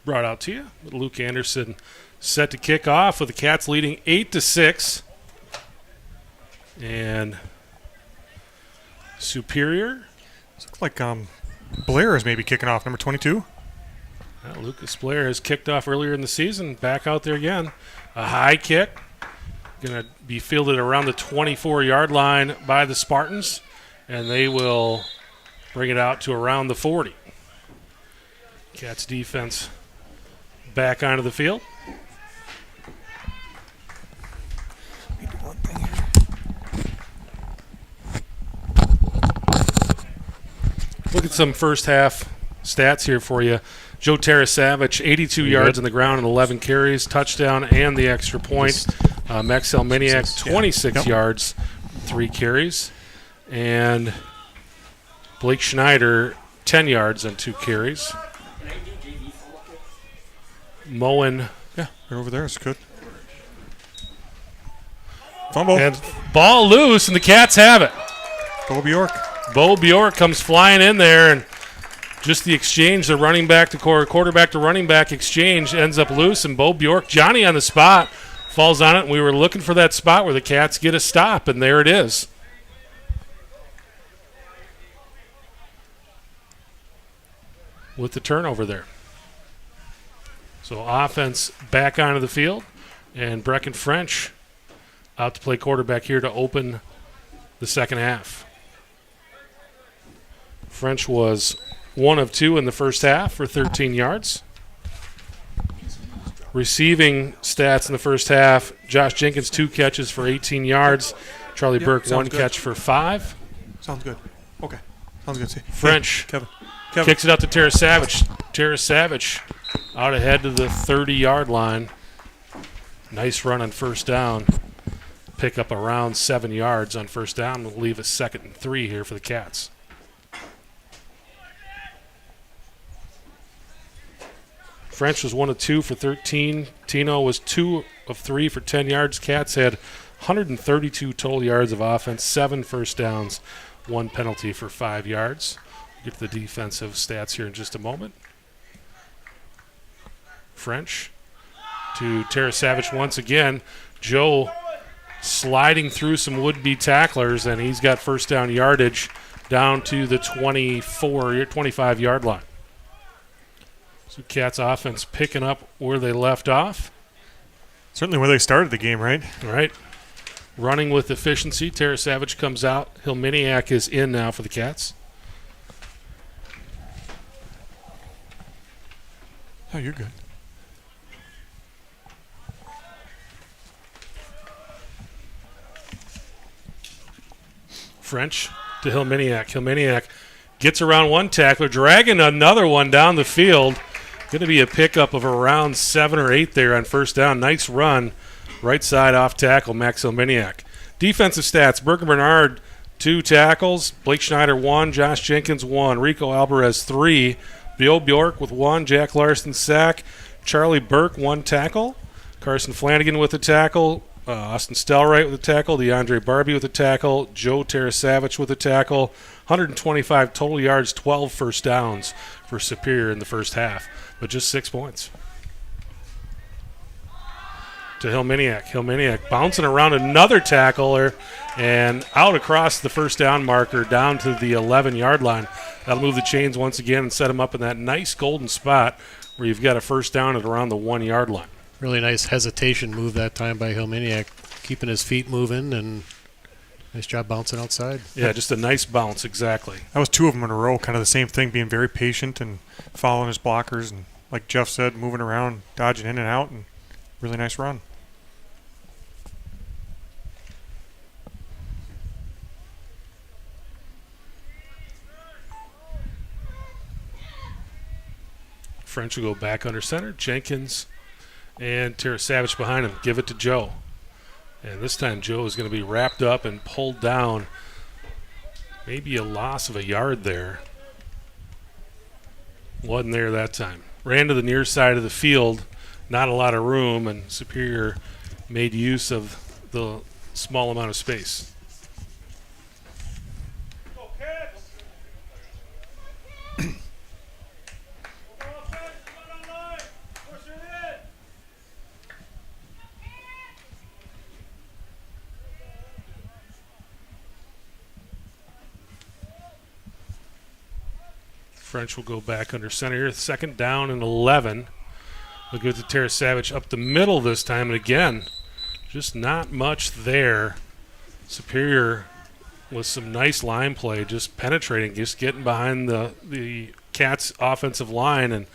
brought out to you. Luke Anderson set to kick off with the Cats leading 8-6. And Superior. Looks like Blair is maybe kicking off, number 22. Lucas Blair has kicked off earlier in the season. Back out there again. A high kick. Going to be fielded around the 24-yard line by the Spartans. And they will bring it out to around the 40. Cats defense back onto the field. Look at some first half stats here for you. Joe Tarasavage, 82 yards on the ground and 11 carries, touchdown and the extra point. Maxell Miniak, 26 yards, 3 carries. And Blake Schneider, 10 yards and 2 carries. Moen. Yeah, right over there. It's good. Fumble. And ball loose, and the Cats have it. Bo Bjork. Bo Bjork comes flying in there, and just the exchange, the running back to quarterback to running back exchange ends up loose, and Bo Bjork, Johnny on the spot, falls on it, and we were looking for that spot where the Cats get a stop, and there it is. With the turnover there. So offense back onto the field, and Brecken French out to play quarterback here to open the second half. French was 1 of 2 in the first half for 13 yards. Receiving stats in the first half, Josh Jenkins 2 catches for 18 yards. Charlie Burke 1 catch for 5. Sounds good. Okay. Sounds good. See. French Kevin. Kicks it out to Tarasavage. Tarasavage out ahead to the 30-yard line. Nice run on first down. Pick up around 7 yards on first down. We'll leave a 2nd and 3 here for the Cats. French was 1 of 2 for 13. Tino was 2 of 3 for 10 yards. Cats had 132 total yards of offense, 7 first downs, 1 penalty for 5 yards. We'll get to the defensive stats here in just a moment. French to Tarasavage once again. Joe sliding through some would-be tacklers, and he's got first down yardage down to the 25-yard line. So Cats offense picking up where they left off. Certainly where they started the game, right? Right. Running with efficiency. Tara Savage comes out. Hilminiak is in now for the Cats. Oh, you're good. French to Hilminiak. Hilminiak gets around one tackler, dragging another one down the field. Going to be a pickup of around 7 or 8 there on first down. Nice run. Right side off tackle, Max Hilminiak. Defensive stats, Berger Bernard, 2 tackles. Blake Schneider, 1. Josh Jenkins, 1. Rico Alvarez, 3. Bill Bjork with 1. Jack Larson, sack. Charlie Burke, 1 tackle. Carson Flanagan with a tackle. Austin Stelright with a tackle. DeAndre Barbie with a tackle. Joe Tarasavich with a tackle. 125 total yards, 12 first downs for Superior in the first half, but just 6 points. To Hilminiak. Hilminiak bouncing around another tackler and out across the first down marker down to the 11-yard line. That'll move the chains once again and set them up in that nice golden spot where you've got a first down at around the 1-yard line. Really nice hesitation move that time by Hilminiak, keeping his feet moving, and nice job bouncing outside. Yeah, just a nice bounce, exactly. That was 2 of them in a row, kind of the same thing, being very patient and following his blockers, and like Jeff said, moving around, dodging in and out, and really nice run. French will go back under center. Jenkins and Tarasavich behind him. Give it to Joe. And this time Joe is going to be wrapped up and pulled down. Maybe a loss of a yard there. Wasn't there that time. Ran to the near side of the field. Not a lot of room, and Superior made use of the small amount of space. French will go back under center here. 2nd down and 11. We'll go to Tarasavich up the middle this time. And again, just not much there. Superior with some nice line play, just penetrating, just getting behind the Cats' offensive line, and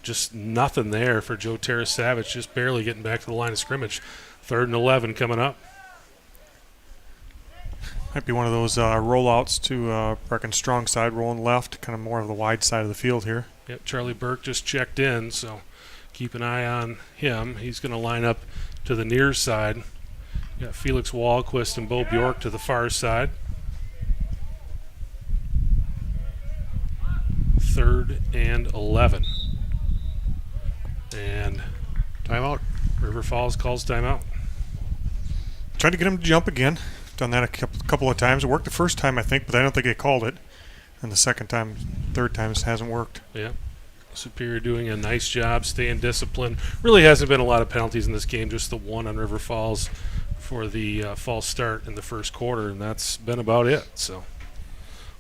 just nothing there for Joe Tarasavich, just barely getting back to the line of scrimmage. 3rd and 11 coming up. Might be one of those rollouts to Brecken strong side, rolling left, kind of more of the wide side of the field here. Yep, Charlie Burke just checked in, so keep an eye on him. He's going to line up to the near side. You got Felix Wahlquist and Bo Bjork to the far side. 3rd and 11. And timeout. River Falls calls timeout. Trying to get him to jump again. Done that a couple of times. It worked the first time, I think, but I don't think they called it. And the second time, third time, it hasn't worked. Yeah. Superior doing a nice job, staying disciplined. Really hasn't been a lot of penalties in this game, just the one on River Falls for the false start in the first quarter, and that's been about it. So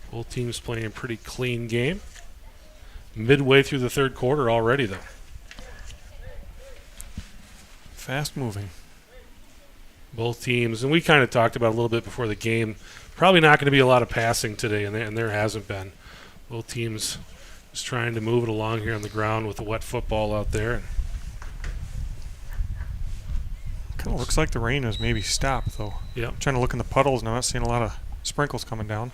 both teams playing a pretty clean game. Midway through the third quarter already, though. Fast moving. Both teams, and we kind of talked about a little bit before the game, probably not going to be a lot of passing today, and there hasn't been. Both teams just trying to move it along here on the ground with the wet football out there. Kind of looks like the rain has maybe stopped, though. Yeah. I'm trying to look in the puddles, and I'm not seeing a lot of sprinkles coming down.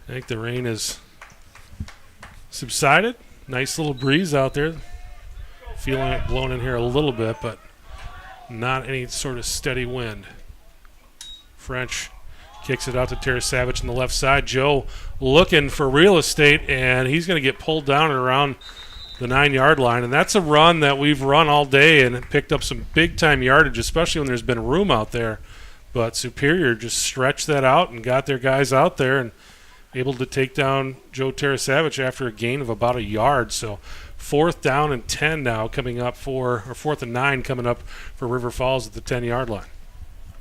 I think the rain has subsided. Nice little breeze out there. Feeling it blowing in here a little bit, but not any sort of steady wind. French kicks it out to Tarasavich on the left side. Joe looking for real estate, and he's going to get pulled down and around the 9-yard line. And that's a run that we've run all day and picked up some big-time yardage, especially when there's been room out there. But Superior just stretched that out and got their guys out there and able to take down Joe Tarasavich after a gain of about a yard. So 4th down and 10 now coming up or 4th and 9 coming up for River Falls at the 10-yard line.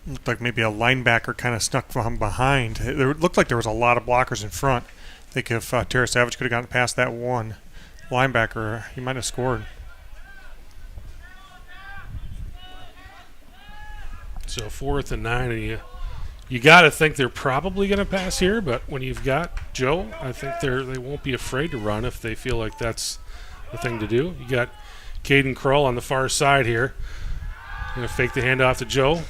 Looked like maybe a linebacker kind of snuck from behind. It looked like there was a lot of blockers in front. I think if Tara Savage could have gotten past that one linebacker, he might have scored. So 4th and 9, and you got to think they're probably going to pass here, but when you've got Joe, I think they won't be afraid to run if they feel like that's the thing to do. You got Caden Kroll on the far side here. Going to fake the handoff to Joe.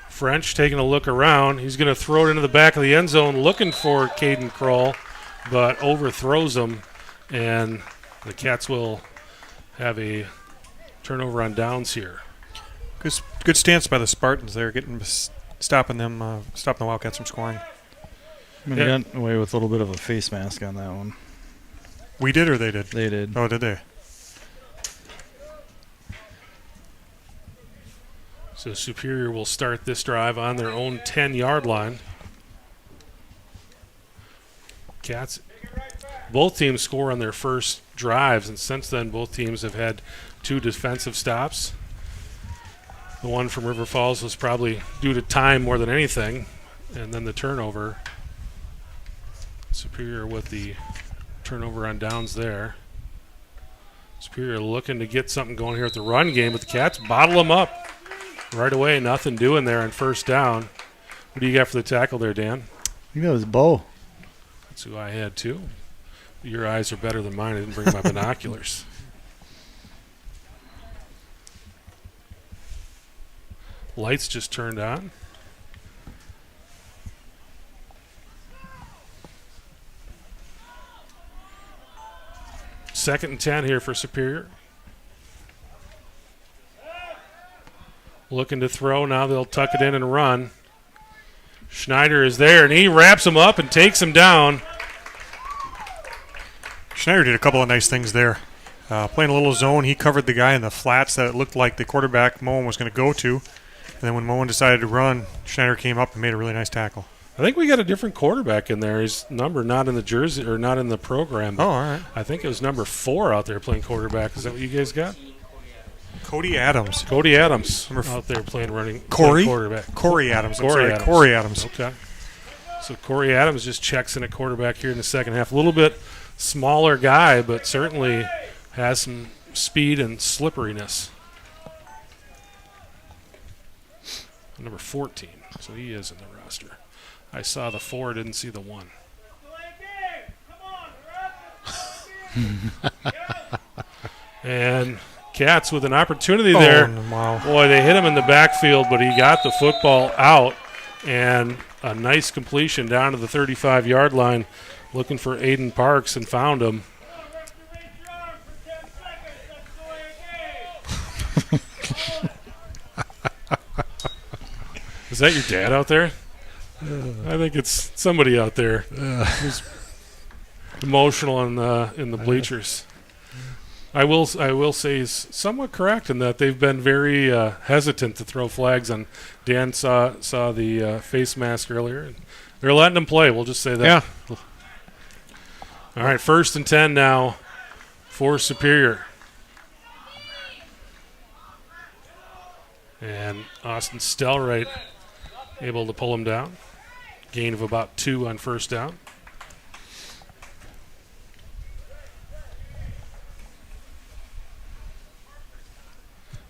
French taking a look around. He's going to throw it into the back of the end zone looking for Caden Kroll, but overthrows him, and the Cats will have a turnover on downs here. Good stance by the Spartans there, stopping the Wildcats from scoring. We got away with a little bit of a face mask on that one. We did or they did? They did. Oh, did they? So Superior will start this drive on their own 10-yard line. Cats, both teams score on their first drives, and since then both teams have had 2 defensive stops. The one from River Falls was probably due to time more than anything, and then the turnover. Superior with the turnover on downs there. Superior looking to get something going here at the run game, but the Cats bottle them up right away. Nothing doing there on first down. What do you got for the tackle there, Dan? I think that was Bo. That's who I had too. Your eyes are better than mine. I didn't bring my binoculars. Lights just turned on. Second and 10 here for Superior. Looking to throw. Now they'll tuck it in and run. Schneider is there, and he wraps him up and takes him down. Schneider did a couple of nice things there. Playing a little zone, he covered the guy in the flats that it looked like the quarterback, Moen, was going to go to. And then when Moen decided to run, Schneider came up and made a really nice tackle. I think we got a different quarterback in there. His number not in the jersey or not in the program. Oh, all right. I think it was number 4 out there playing quarterback. Is that what you guys got? Cody Adams. Cody Adams Number out there playing Corey? quarterback. Corey Adams. Corey Adams. Corey Adams. Okay. So Corey Adams just checks in at quarterback here in the second half. A little bit smaller guy, but certainly has some speed and slipperiness. Number 14, so he is in the roster. I saw the 4, didn't see the 1. And Cats with an opportunity there. Wow. Boy, they hit him in the backfield, but he got the football out, and a nice completion down to the 35-yard line, looking for Aiden Parks, and found him. Is that your dad out there? I think it's somebody out there who's emotional in the bleachers. I will say he's somewhat correct in that they've been very hesitant to throw flags on. Dan saw the face mask earlier. They're letting him play. We'll just say that. Yeah. All right, 1st and 10 now for Superior. And Austin Stelright able to pull him down. Gain of about 2 on first down.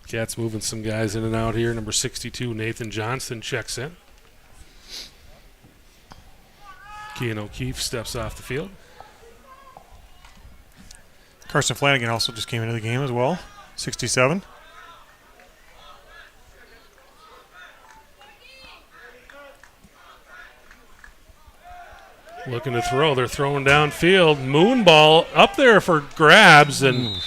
Cats moving some guys in and out here. Number 62, Nathan Johnston, checks in. Kean O'Keefe steps off the field. Carson Flanagan also just came into the game as well. 67. Looking to throw. They're throwing downfield. Moon ball up there for grabs and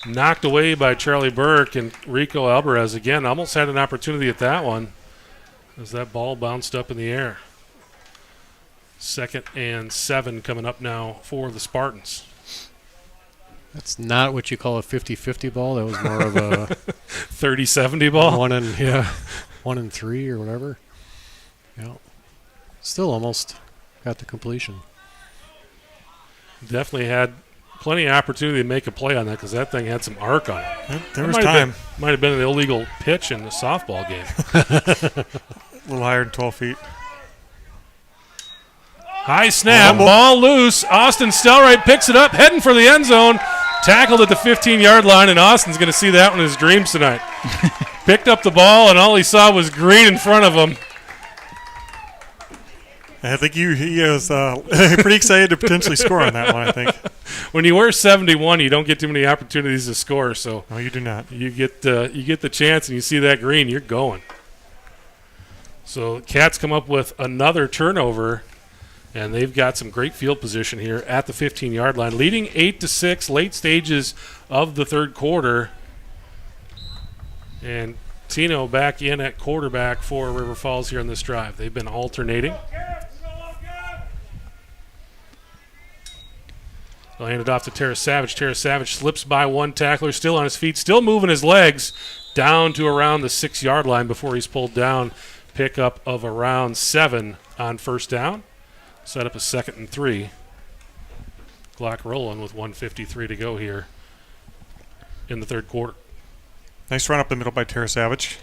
knocked away by Charlie Burke, and Rico Alvarez again almost had an opportunity at that one as that ball bounced up in the air. 2nd and 7 coming up now for the Spartans. That's not what you call a 50-50 ball. That was more of a 30-70 ball. 1 and 3 or whatever. Yeah. Still almost got the completion. Definitely had plenty of opportunity to make a play on that because that thing had some arc on it. There was time. Might have been an illegal pitch in the softball game. A little higher than 12 feet. High snap, ball loose. Austin Stelright picks it up, heading for the end zone. Tackled at the 15-yard line, and Austin's going to see that one in his dreams tonight. Picked up the ball, and all he saw was green in front of him. I think he was pretty excited to potentially score on that one, I think. When you wear 71, you don't get too many opportunities to score, so No, you do not. you get the chance and you see that green, you're going. So Cats come up with another turnover, and they've got some great field position here at the 15-yard line, leading 8-6, late stages of the third quarter. And Tino back in at quarterback for River Falls here on this drive. They've been alternating. They'll hand it off to Terrace Savage. Terrace Savage slips by one tackler, still on his feet, still moving his legs down to around the 6-yard line before he's pulled down. Pickup of around 7 on first down. Set up a 2nd and 3. Clock rolling with 1:53 to go here in the third quarter. Nice run up the middle by Terrace Savage.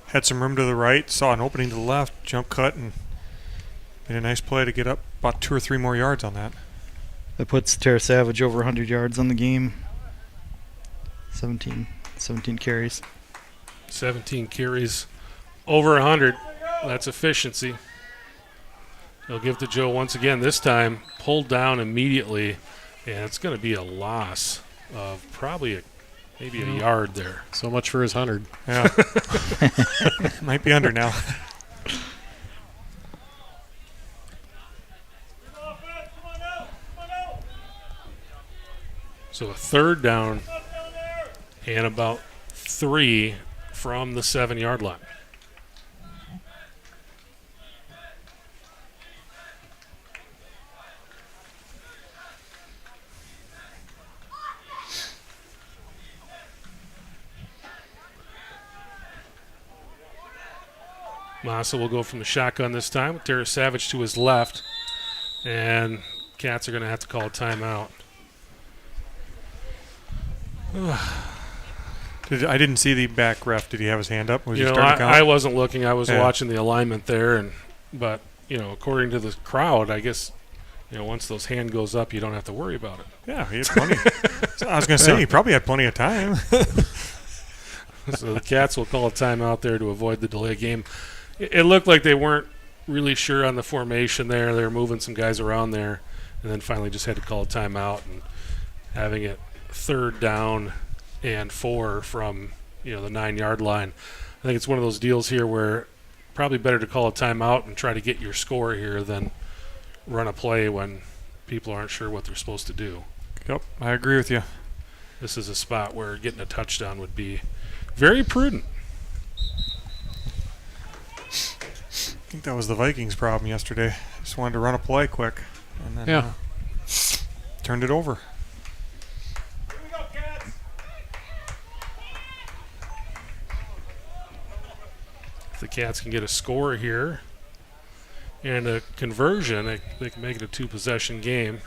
Had some room to the right, saw an opening to the left, jump cut, and made a nice play to get up about 2 or 3 more yards on that. That puts Terrace Savage over 100 yards on the game. 17 carries. 17 carries, over 100. That's efficiency. They'll give to Joe once again. This time pulled down immediately, and it's going to be a loss of probably maybe a yard there. So much for his 100. Yeah. Might be under now. So a third down and about 3 from the 7-yard line. Massa will go from the shotgun this time with Terrace Savage to his left. And Cats are going to have to call a timeout. I didn't see the back ref. Did he have his hand up? Was he starting to count? I wasn't looking. I was Yeah. watching the alignment there. But according to the crowd, I guess, once those hand goes up, you don't have to worry about it. Yeah, he had plenty. I was going to say, he probably had plenty of time. So the Cats will call a timeout there to avoid the delay game. It looked like they weren't really sure on the formation there. They were moving some guys around there, and then finally just had to call a timeout and having it third down and 4 from the 9-yard line. I think it's one of those deals here where probably better to call a timeout and try to get your score here than run a play when people aren't sure what they're supposed to do. Yep, I agree with you. This is a spot where getting a touchdown would be very prudent. I think that was the Vikings' problem yesterday. Just wanted to run a play quick, and then turned it over. If the Cats can get a score here and a conversion, they can make it a 2-possession game.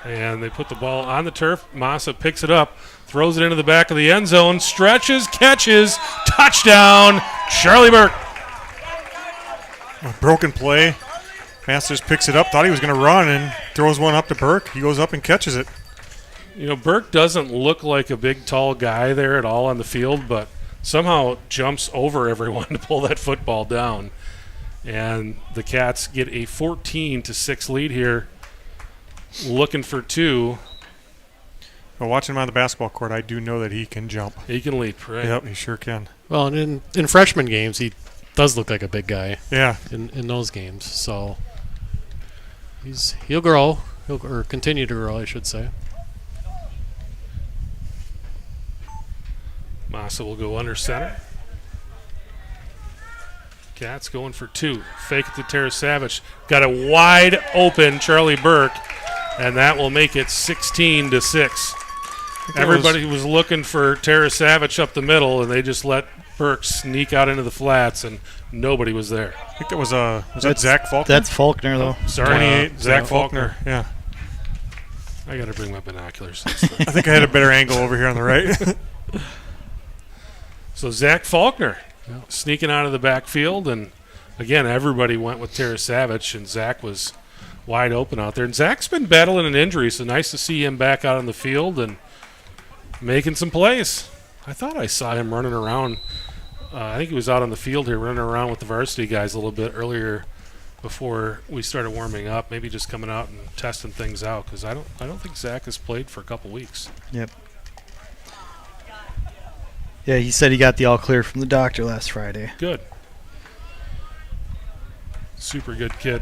And they put the ball on the turf. Massa picks it up, throws it into the back of the end zone, stretches, catches, touchdown, Charlie Burke. A broken play. Masters picks it up, thought he was going to run, and throws one up to Burke. He goes up and catches it. Burke doesn't look like a big, tall guy there at all on the field, but somehow jumps over everyone to pull that football down. And the Cats get a 14-6 lead here, looking for 2. Well, watching him on the basketball court, I do know that he can jump. He can leap, right? Yep, he sure can. Well, and in freshman games, he does look like a big guy. Yeah. In those games, so he'll grow, or continue to grow, I should say. Massa will go under center. Cats going for 2. Fake it to Terrace Savage. Got a wide open Charlie Burke, and that will make it 16-6. Everybody was looking for Terrace Savage up the middle, and they just let Burke sneak out into the flats, and nobody was there. I think that was that Zach Faulkner? That's Faulkner, though. Sorry, 28, Zach Faulkner. Yeah. I got to bring my binoculars. I think I had a better angle over here on the right. So Zach Faulkner sneaking out of the backfield, and again, everybody went with Tara Savage, and Zach was wide open out there. And Zach's been battling an injury, so nice to see him back out on the field and making some plays. I thought I saw him running around. I think he was out on the field here running around with the varsity guys a little bit earlier before we started warming up, maybe just coming out and testing things out, because I don't think Zach has played for a couple weeks. Yep. Yeah, he said he got the all clear from the doctor last Friday. Good. Super good kid.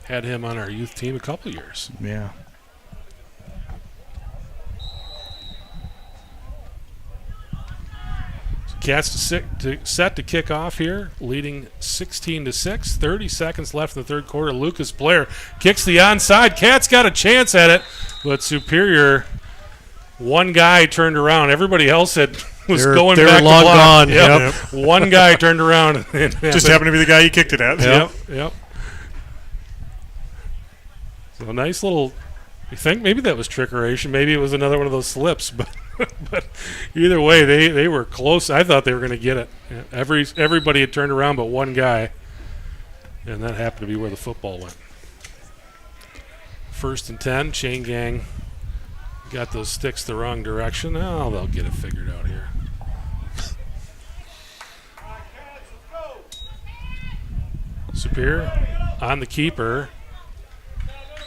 Had him on our youth team a couple years. Yeah. Cats set to kick off here, leading 16-6. 30 seconds left in the third quarter. Lucas Blair kicks the onside. Cats got a chance at it, but Superior, one guy turned around. Everybody else was going they back were long to block. gone. Yep. One guy turned around. And Just happened to be the guy you kicked it at. Yep. So a nice little. I think maybe that was trickeration. Maybe it was another one of those slips, but. But either way, they were close. I thought they were going to get it. Everybody had turned around but one guy, and that happened to be where the football went. 1st and 10. Chain gang got those sticks the wrong direction. Oh, they'll get it figured out here. Superior on the keeper.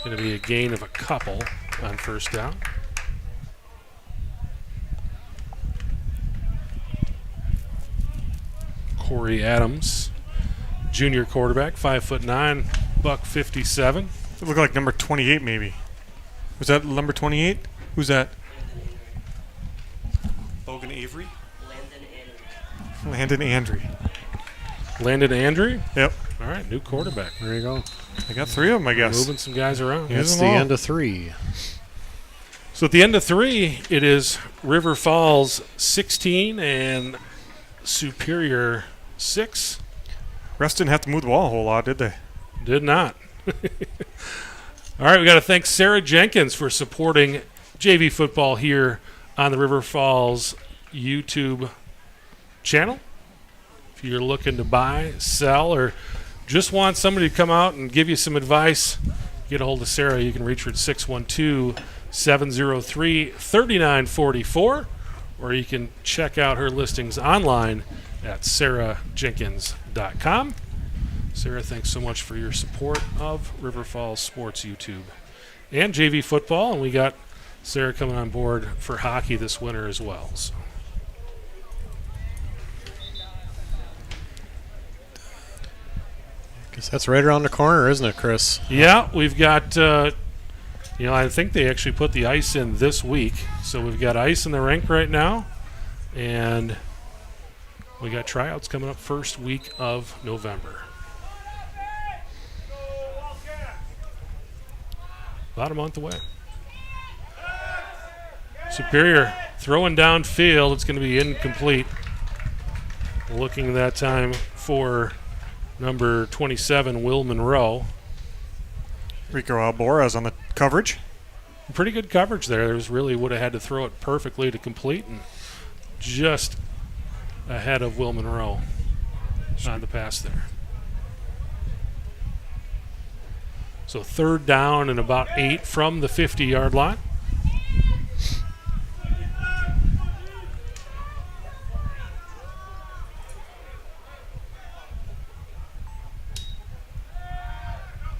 Going to be a gain of a couple on first down. Corey Adams, junior quarterback, 5'9", $157. It looked like number 28 maybe. Was that number 28? Who's that? Logan Avery? Landon Andry. Landon Andry? Yep. All right, new quarterback. There you go. I got 3 of them, I guess. Moving some guys around. Yeah. That's them the all. end of 3. So at the end of 3, it is River Falls 16 and Superior 6. Refs didn't have to move the ball a whole lot, did they? Did not. All right, we got to thank Sarah Jenkins for supporting JV football here on the River Falls YouTube channel. If you're looking to buy, sell, or just want somebody to come out and give you some advice, get a hold of Sarah. You can reach her at 612-703-3944, or you can check out her listings online at sarahjenkins.com. Sarah, thanks so much for your support of River Falls Sports YouTube and JV football, and we got Sarah coming on board for hockey this winter as well. So. Guess that's right around the corner, isn't it, Chris? Yeah, we've got, I think they actually put the ice in this week. So we've got ice in the rink right now, and we got tryouts coming up first week of November. About a month away. Superior throwing downfield. It's going to be incomplete. Looking that time for number 27, Will Monroe. Rico Alboraz on the coverage. Pretty good coverage there. There's really would have had to throw it perfectly to complete, and just ahead of Will Monroe on the pass there. So 3rd down and about 8 from the 50-yard line.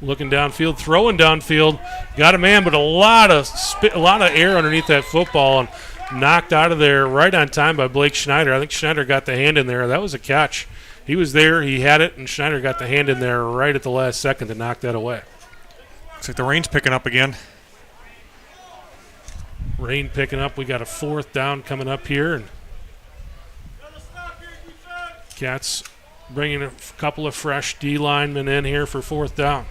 Looking downfield, throwing downfield, got a man, but a lot of air underneath that football, and knocked out of there right on time by Blake Schneider. I think Schneider got the hand in there. That was a catch. He was there, he had it, and Schneider got the hand in there right at the last second to knock that away. Looks like the rain's picking up again. Rain picking up. We got a 4th down coming up here, and Cats bringing a couple of fresh D linemen in here for 4th down.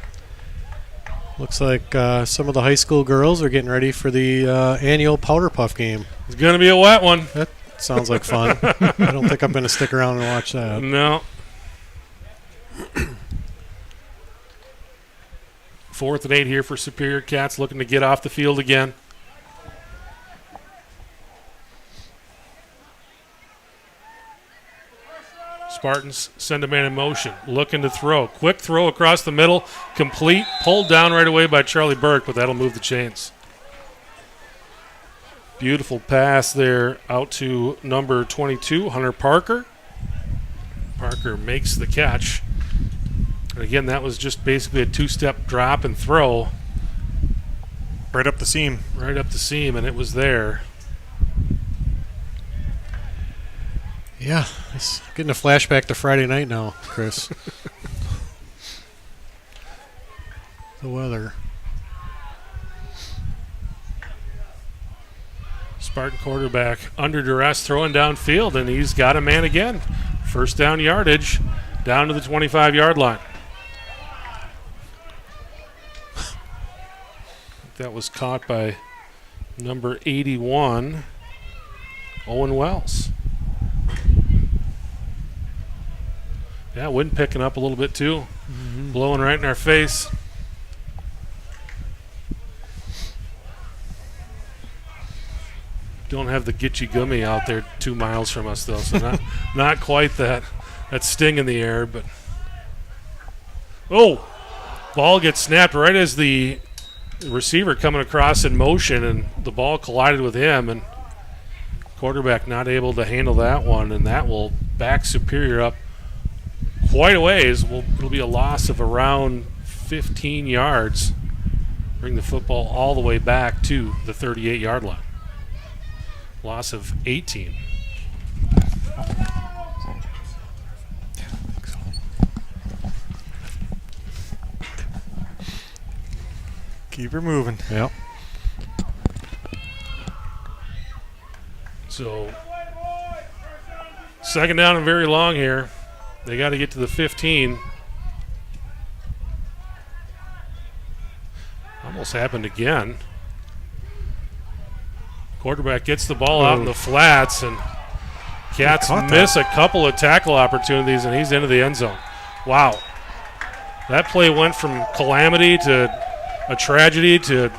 Looks like some of the high school girls are getting ready for the annual Powder Puff game. It's going to be a wet one. That sounds like fun. I don't think I'm going to stick around and watch that. No. 4th and 8 here for Superior. Cats looking to get off the field again. Spartans send a man in motion, looking to throw. Quick throw across the middle, complete, pulled down right away by Charlie Burke, but that'll move the chains. Beautiful pass there out to number 22, Hunter Parker. Parker makes the catch. And again, that was just basically a 2-step drop and throw. Right up the seam. Right up the seam, and it was there. Yeah, it's getting a flashback to Friday night now, Chris. The weather. Spartan quarterback under duress, throwing downfield, and he's got a man again. First down yardage, down to the 25-yard line. That was caught by number 81, Owen Wells. Yeah, wind picking up a little bit too. Blowing right in our face. Don't have the Gitchy Gummy out there 2 miles from us, though, so not quite that sting in the air. But oh, ball gets snapped right as the receiver coming across in motion, and the ball collided with him, and quarterback not able to handle that one, and that will back Superior up quite a ways. It'll be a loss of around 15 yards. Bring the football all the way back to the 38-yard line. Loss of 18. Keep her moving. Yep. So, second down and very long here. They got to get to the 15. Almost happened again. Quarterback gets the ball out in the flats, and Cats miss a couple of tackle opportunities, and he's into the end zone. Wow. That play went from calamity to a tragedy to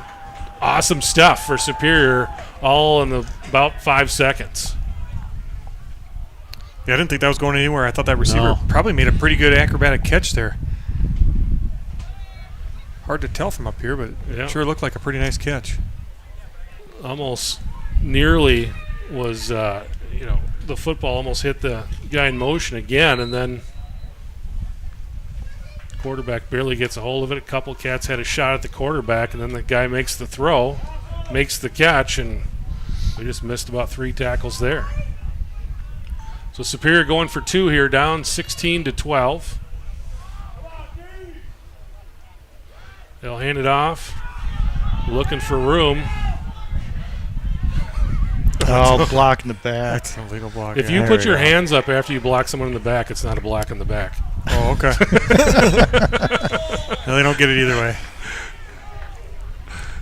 awesome stuff for Superior all in about 5 seconds. Yeah, I didn't think that was going anywhere. I thought that receiver probably made a pretty good acrobatic catch there. Hard to tell from up here, but it sure looked like a pretty nice catch. Almost nearly was, the football almost hit the guy in motion again, and then quarterback barely gets a hold of it. A couple Cats had a shot at the quarterback, and then the guy makes the throw, makes the catch, and we just missed about 3 tackles there. So Superior going for 2 here, down 16-12. They'll hand it off, looking for room. Oh, block in the back. That's an illegal block. If you put your hands up after you block someone in the back, it's not a block in the back. Oh, okay. No, they don't get it either way.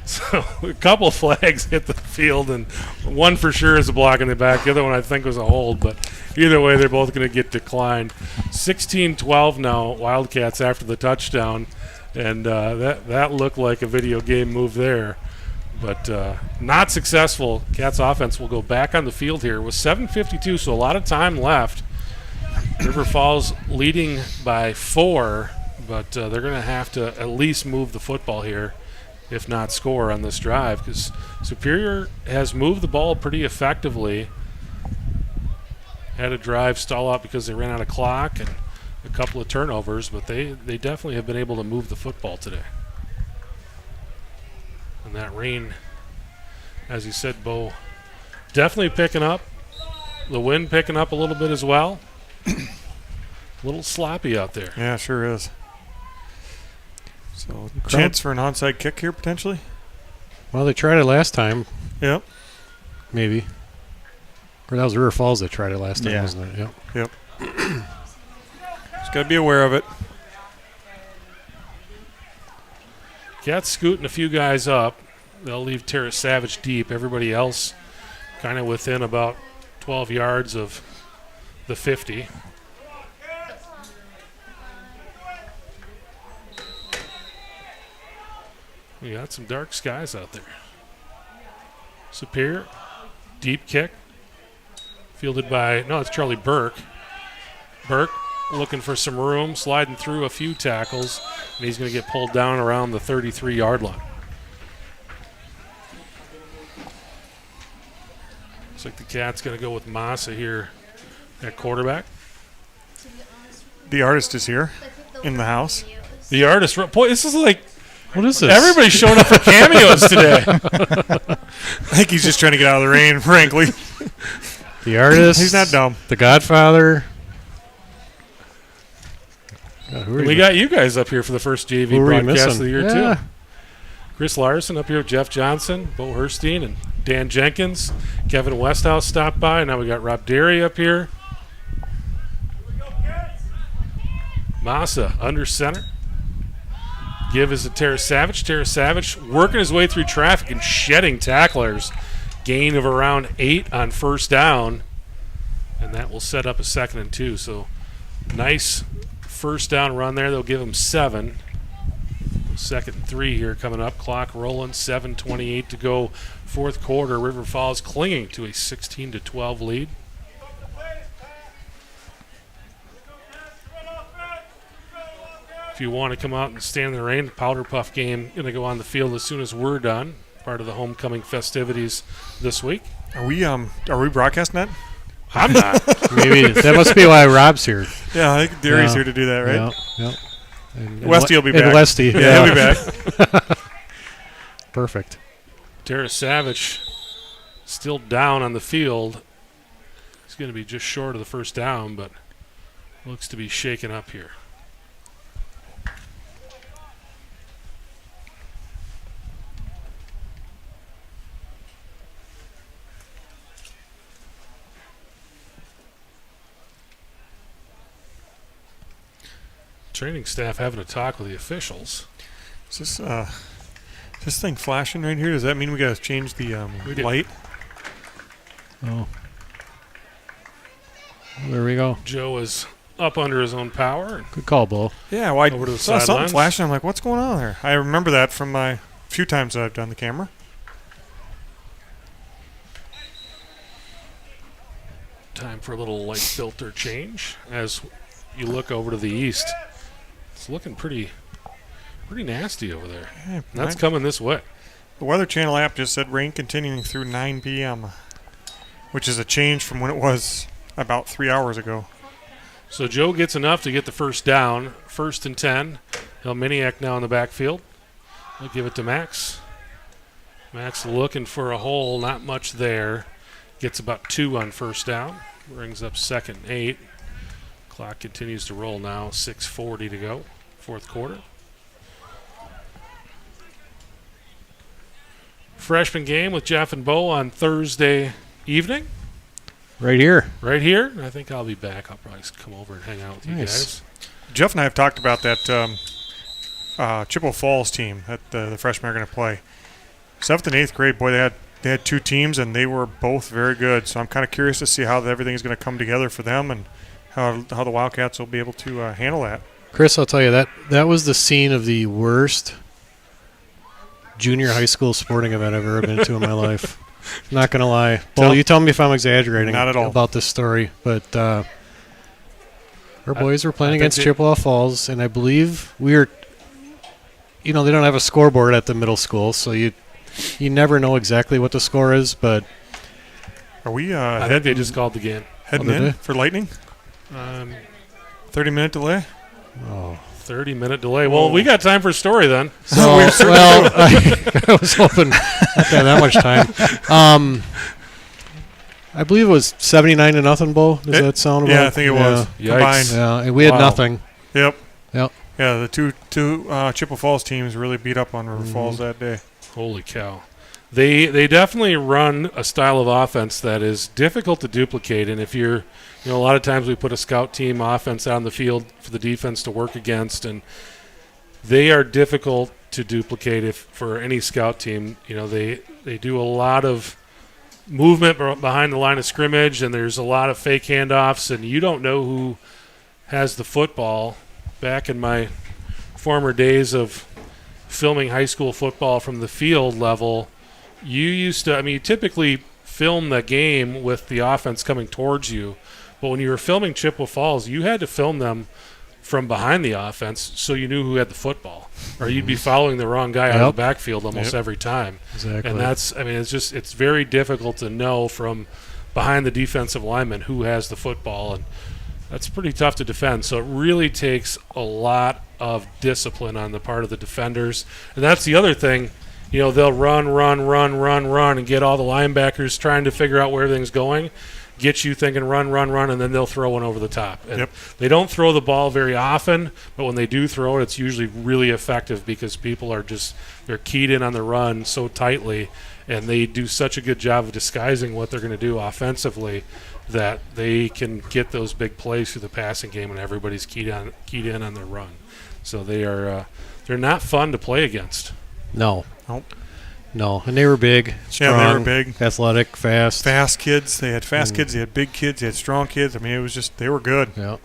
So a couple of flags hit the field, and one for sure is a block in the back. The other one I think was a hold, but either way, they're both going to get declined. 16-12 now, Wildcats after the touchdown, and that looked like a video game move there. But not successful. Cats offense will go back on the field here with 7:52, so a lot of time left. River Falls leading by 4, but they're going to have to at least move the football here, if not score on this drive, because Superior has moved the ball pretty effectively. Had a drive stall out because they ran out of clock and a couple of turnovers, but they definitely have been able to move the football today. And that rain, as you said, Bo, definitely picking up. The wind picking up a little bit as well. A little sloppy out there. Yeah, sure is. So, chance for an onside kick here, potentially? Well, they tried it last time. Yep. Maybe. Or that was River Falls that tried it last time, wasn't it? Yep. Just got to be aware of it. Cats scooting a few guys up. They'll leave Terrace Savage deep. Everybody else kind of within about 12 yards of the 50. We got some dark skies out there. Superior, deep kick, fielded by, no, it's Charlie Burke. Burke looking for some room, sliding through a few tackles, and he's going to get pulled down around the 33-yard line. Looks like the Cat's going to go with Massa here at quarterback. The artist is here in the house. The artist, boy, this is like What is this? everybody's showing up for cameos today. I think he's just trying to get out of the rain, frankly. The artist. He's not dumb. The Godfather. God, who are We you? got you guys up here for the first JV Who were you broadcast missing? of the year, Yeah. too. Chris Larson up here with Jeff Johnson, Bo Herstein, and Dan Jenkins. Kevin Westhouse stopped by. Now we got Rob Derry up here. Massa under center. Give is to Terra Savage. Terra Savage working his way through traffic and shedding tacklers. Gain of around 8 on first down. And that will set up a 2nd and 2. So nice first down run there. They'll give him 7. 2nd and 3 here coming up. Clock rolling. 7:28 to go. Fourth quarter. River Falls clinging to a 16-12 lead. If you want to come out and stand in the rain, the Powder Puff game going to go on the field as soon as we're done. Part of the homecoming festivities this week. Are we broadcasting that? I'm not. Maybe that must be why Rob's here. Yeah, I think Derry's Yeah. here to do that, right? Yeah. Yep. And Westy will be back. And Westy. Yeah, he'll be back. Perfect. Terra Savage still down on the field. He's going to be just short of the first down, but looks to be shaken up here. Training staff having a talk with the officials. Is this thing flashing right here? Does that mean we got to change the We did. light? Oh. There we go. Joe is up under his own power. And Good call, Bo. Yeah, well, I Over to the saw something sidelines. flashing. I'm like, what's going on there? I remember that from my few times that I've done the camera. time for a little light filter change as you look over to the east. It's looking pretty nasty over there. Yeah, And that's coming this way. The Weather Channel app just said rain continuing through 9 p.m., which is a change from when it was about 3 hours ago. So Joe gets enough to get the first down. 1st and 10. Helminiak now in the backfield. They'll give it to Max. Max looking for a hole, not much there. Gets about 2 on first down. Brings up 2nd and 8. Clock continues to roll now. 6:40 to go. Fourth quarter. Freshman game with Jeff and Bo on Thursday evening. Right here. Right here. I think I'll be back. I'll probably come over and hang out with you Nice. guys. Jeff and I have talked about that Chippewa Falls team that the freshmen are going to play. 7th and 8th grade, boy, they had 2 teams, and they were both very good. So I'm kind of curious to see how everything is going to come together for them and how the Wildcats will be able to handle that. Chris, I'll tell you, that was the scene of the worst junior high school sporting event I've ever been to in my life. Not going to lie. Well, you tell me if I'm exaggerating Not at all. about this story, but our boys were playing I think against they- Chippewa Falls, and I believe we were, they don't have a scoreboard at the middle school, so you never know exactly what the score is, but Are we I think they just called the game. heading Oh, did in they? for Lightning? 30-minute delay? oh. 30-minute delay. Well, we got time for a story then. So, well, I was hoping not to have that much time. I believe it was 79-0, Bo. Does that sound about? Yeah, I think it was. Yikes. Combined. Yeah, and we had Wow. nothing. Yep. Yep. Yeah, the two Chippewa Falls teams really beat up on River Falls that day. Holy cow. They definitely run a style of offense that is difficult to duplicate. And if you're, a lot of times we put a scout team offense out on the field for the defense to work against, and they are difficult to duplicate for any scout team. They do a lot of movement behind the line of scrimmage, and there's a lot of fake handoffs, and you don't know who has the football. Back in my former days of filming high school football from the field level, you typically film the game with the offense coming towards you, but when you were filming Chippewa Falls, you had to film them from behind the offense so you knew who had the football, or you'd be following the wrong guy out of the backfield almost every time. Exactly. And it's very difficult to know from behind the defensive lineman who has the football, and that's pretty tough to defend. So it really takes a lot of discipline on the part of the defenders. And that's the other thing. They'll run, and get all the linebackers trying to figure out where everything's going, get you thinking run, and then they'll throw one over the top. And they don't throw the ball very often, but when they do throw it, it's usually really effective because people are they're keyed in on the run so tightly, and they do such a good job of disguising what they're going to do offensively that they can get those big plays through the passing game when everybody's keyed in on their run. So they're not fun to play against. No. Nope. No, and they were big, strong, they were big, athletic, fast. Fast kids. They had fast kids. They had big kids. They had strong kids. I mean, it was just they were good. Yeah.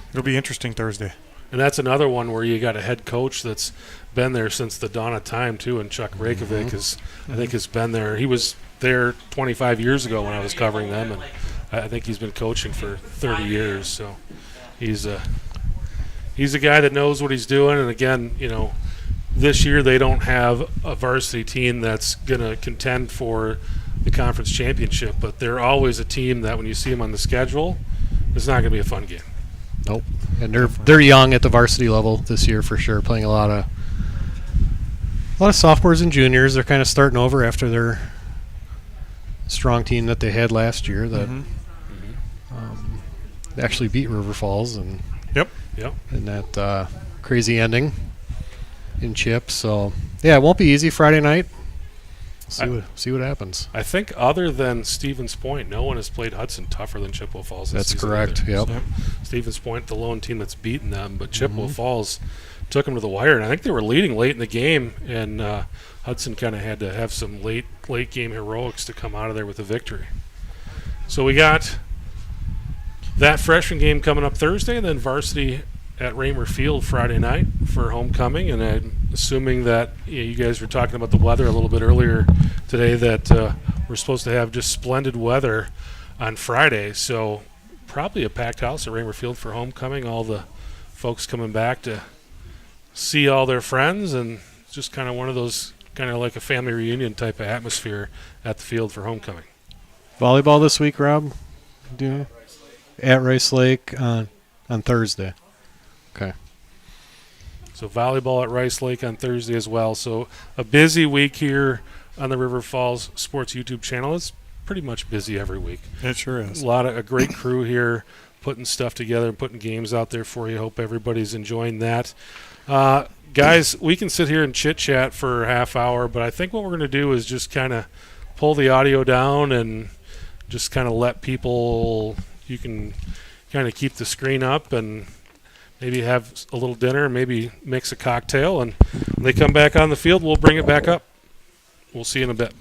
It'll be interesting Thursday. And that's another one where you got a head coach that's been there since the dawn of time too. And Chuck Reykjavik has been there. He was there 25 years ago when I was covering them, and I think he's been coaching for 30 years. So he's a guy that knows what he's doing. And again, this year they don't have a varsity team that's going to contend for the conference championship, but they're always a team that when you see them on the schedule, it's not going to be a fun game. Nope. And they're young at the varsity level this year for sure, playing a lot of sophomores and juniors. They're kind of starting over after their strong team that they had last year that they actually beat River Falls and in that crazy ending in Chip. So yeah, it won't be easy Friday night. See what happens. I think other than Stevens Point, no one has played Hudson tougher than Chippewa Falls. That's correct. Yep. Stevens Point, the lone team that's beaten them, but Chippewa Falls took them to the wire, and I think they were leading late in the game, and Hudson kind of had to have some late game heroics to come out of there with a victory. So we got that freshman game coming up Thursday, and then varsity at Raymer Field Friday night for homecoming. And I'm assuming that you guys were talking about the weather a little bit earlier today, that we're supposed to have just splendid weather on Friday. So probably a packed house at Raymer Field for homecoming. All the folks coming back to see all their friends, and just kind of one of those kind of like a family reunion type of atmosphere at the field for homecoming. Volleyball this week, Rob? At Rice Lake on Thursday. Okay. So volleyball at Rice Lake on Thursday as well. So a busy week here on the River Falls Sports YouTube channel. It's pretty much busy every week. It sure is. A great crew here putting stuff together and putting games out there for you. Hope everybody's enjoying that. Guys, we can sit here and chit-chat for a half hour, but I think what we're going to do is just kind of pull the audio down and just kind of let people – you can kind of keep the screen up and maybe have a little dinner, maybe mix a cocktail, and when they come back on the field, we'll bring it back up. We'll see you in a bit.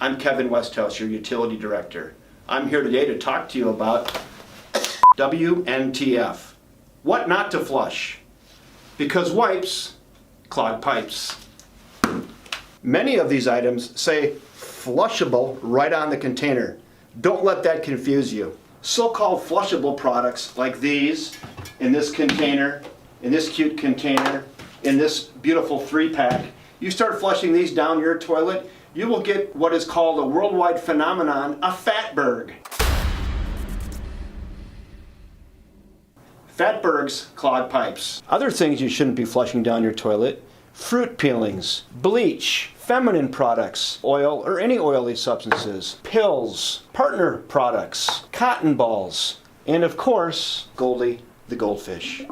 I'm Kevin Westhouse, your utility director. I'm here today to talk to you about WNTF. What not to flush. Because wipes clog pipes. Many of these items say flushable right on the container. Don't let that confuse you. So-called flushable products like these, in this container, in this cute container, in this beautiful 3-pack, you start flushing these down your toilet, you will get what is called a worldwide phenomenon, a fatberg. Fatbergs clog pipes. Other things you shouldn't be flushing down your toilet: fruit peelings, bleach, feminine products, oil or any oily substances, pills, partner products, cotton balls, and of course, Goldie the goldfish.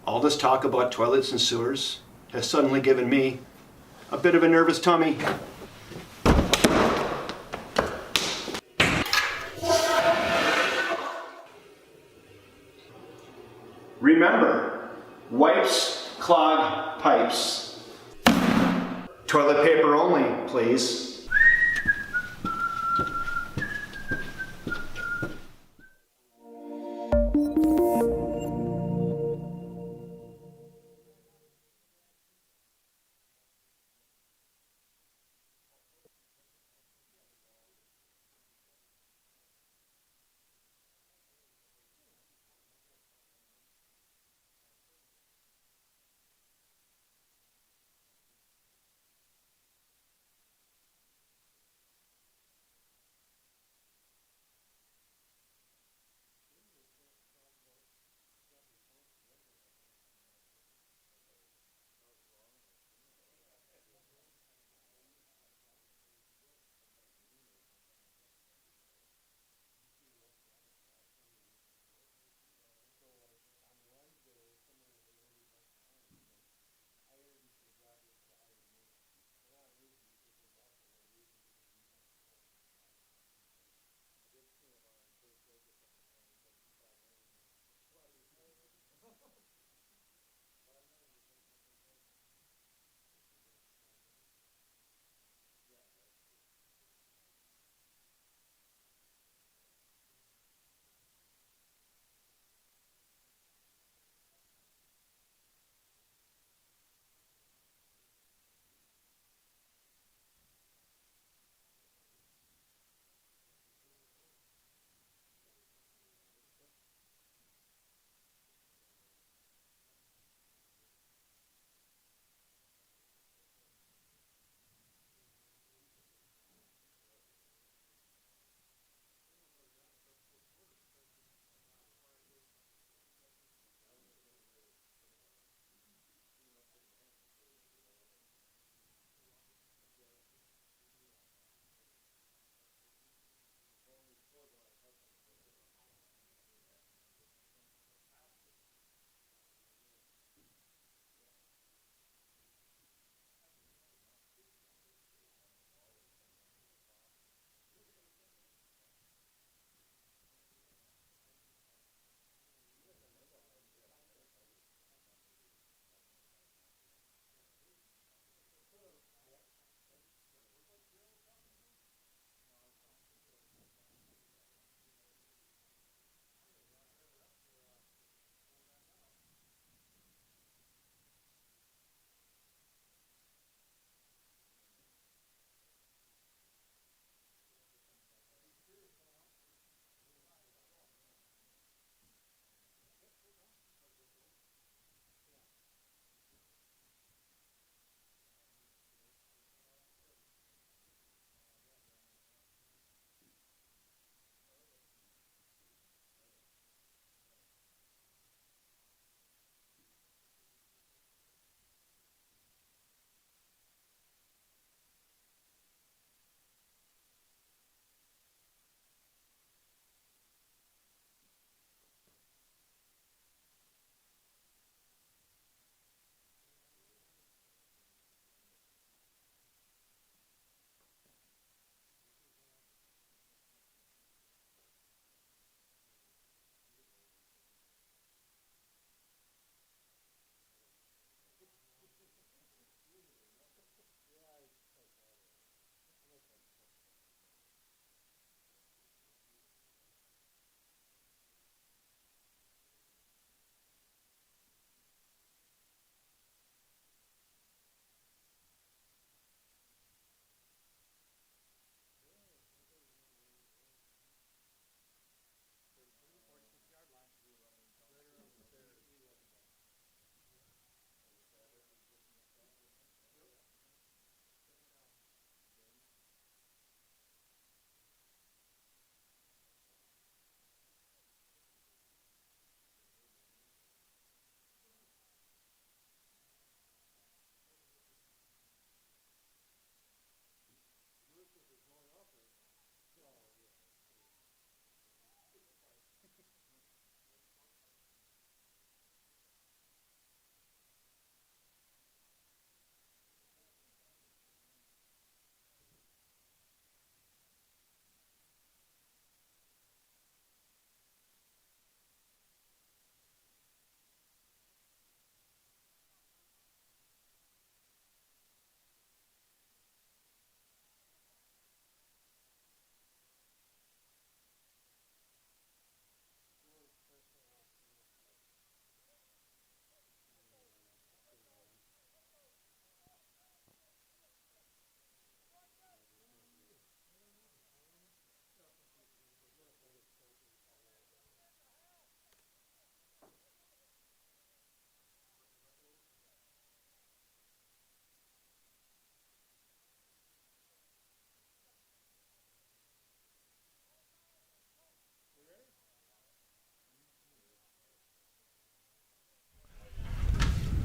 All this talk about toilets and sewers has suddenly given me a bit of a nervous tummy. Remember, wipes clog pipes. Toilet paper only, please.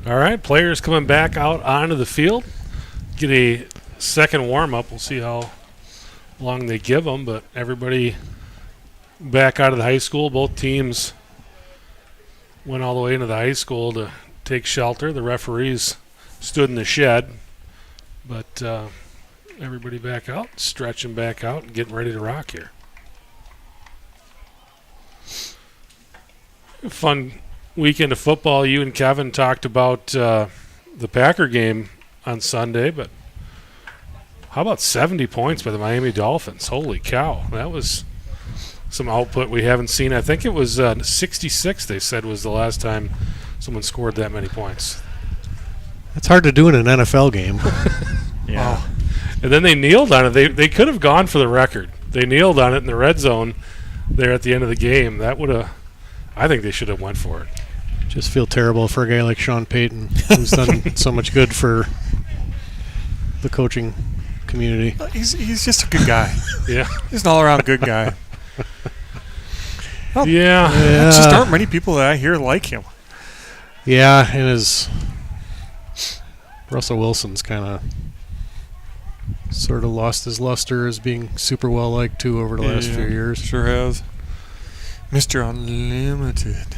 All right, players coming back out onto the field. Get a second warm-up. We'll see how long they give them, but everybody back out of the high school. Both teams went all the way into the high school to take shelter. The referees stood in the shed, but everybody back out, stretching back out, and getting ready to rock here. Fun weekend of football. You and Kevin talked about the Packer game on Sunday, but how about 70 points by the Miami Dolphins? Holy cow. That was some output we haven't seen. I think it was 66, they said, was the last time someone scored that many points. That's hard to do in an NFL game. Yeah. Oh. And then they kneeled on it. They could have gone for the record. They kneeled on it in the red zone there at the end of the game. That would have, I think they should have went for it. Just feel terrible for a guy like Sean Payton, who's done so much good for the coaching community. He's just a good guy. Yeah. He's an all-around good guy. Well, Yeah. there just aren't many people that I hear like him. Yeah, and his Russell Wilson's kind of sort of lost his luster as being super well liked too over the last few years. Sure has. Mr. Unlimited.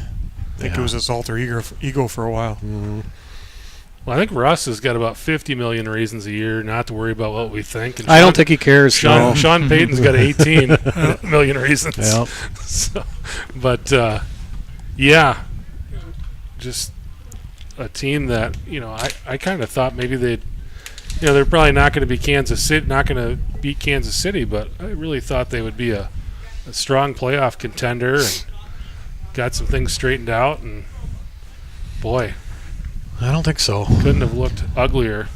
I think it was his alter ego for a while. Mm-hmm. Well, I think Russ has got about 50 million reasons a year not to worry about what we think. And I don't think he cares. Sean Payton's got 18 million reasons. Yep. So, but, yeah, just a team that, I kind of thought maybe they'd, they're probably not going to be not going to beat Kansas City, but I really thought they would be a strong playoff contender and got some things straightened out. And, boy, I don't think so. couldn't have looked uglier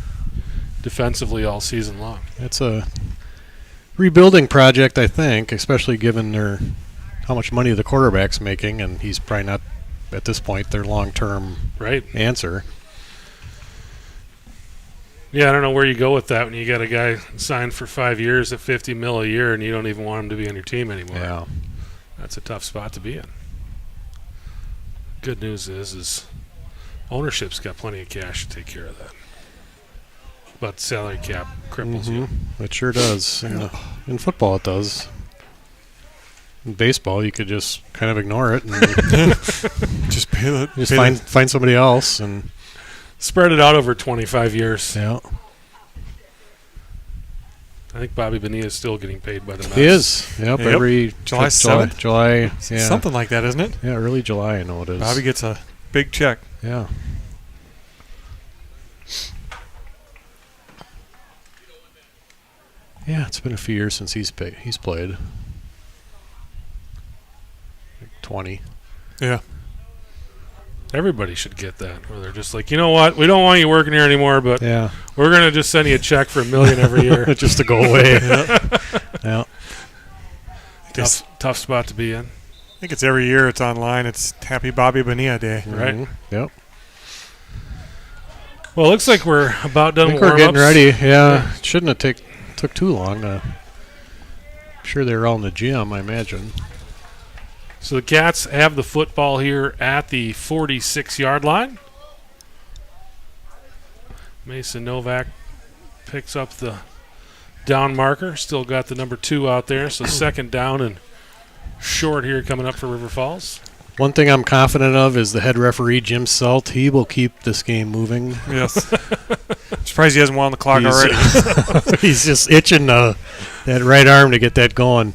defensively all season long. It's a rebuilding project, I think, especially given how much money the quarterback's making, and he's probably not, at this point, their long-term answer. Yeah, I don't know where you go with that when you got a guy signed for 5 years at $50 million a year and you don't even want him to be on your team anymore. Yeah. That's a tough spot to be in. Good news is ownership's got plenty of cash to take care of that. But salary cap cripples you. It sure does. In football, it does. In baseball, you could just kind of ignore it and Just pay the. just find somebody else. And Spread it out over 25 years. yeah, I think Bobby Bonilla is still getting paid by the Mets. he is. Yep, Yep. every July 7th? July, yeah, Something like that, isn't it? yeah, early July. I know it is. Bobby gets a big check. Yeah. Yeah, it's been a few years since he's played. Like 20. Yeah. Everybody should get that, where they're just like, you know what, we don't want you working here anymore, but Yeah, we're going to just send you a check for $1 million every year. just to go away. Yeah. Tough spot to be in. I think it's every year it's online. It's Happy Bobby Bonilla Day. Right. Mhm. Yep. Well, it looks like we're about I done think with we're getting warm-ups. ready. Yeah. It shouldn't have took too long. I'm sure they were all in the gym, I imagine. So the Cats have the football here at the 46-yard line. Mason Novak picks up the down marker. Still got the number 2 out there. So second down and short here coming up for River Falls. One thing I'm confident of is the head referee, Jim Selt. He will keep this game moving. Yes. Surprised he hasn't won the clock He's- already. He's just itching that right arm to get that going.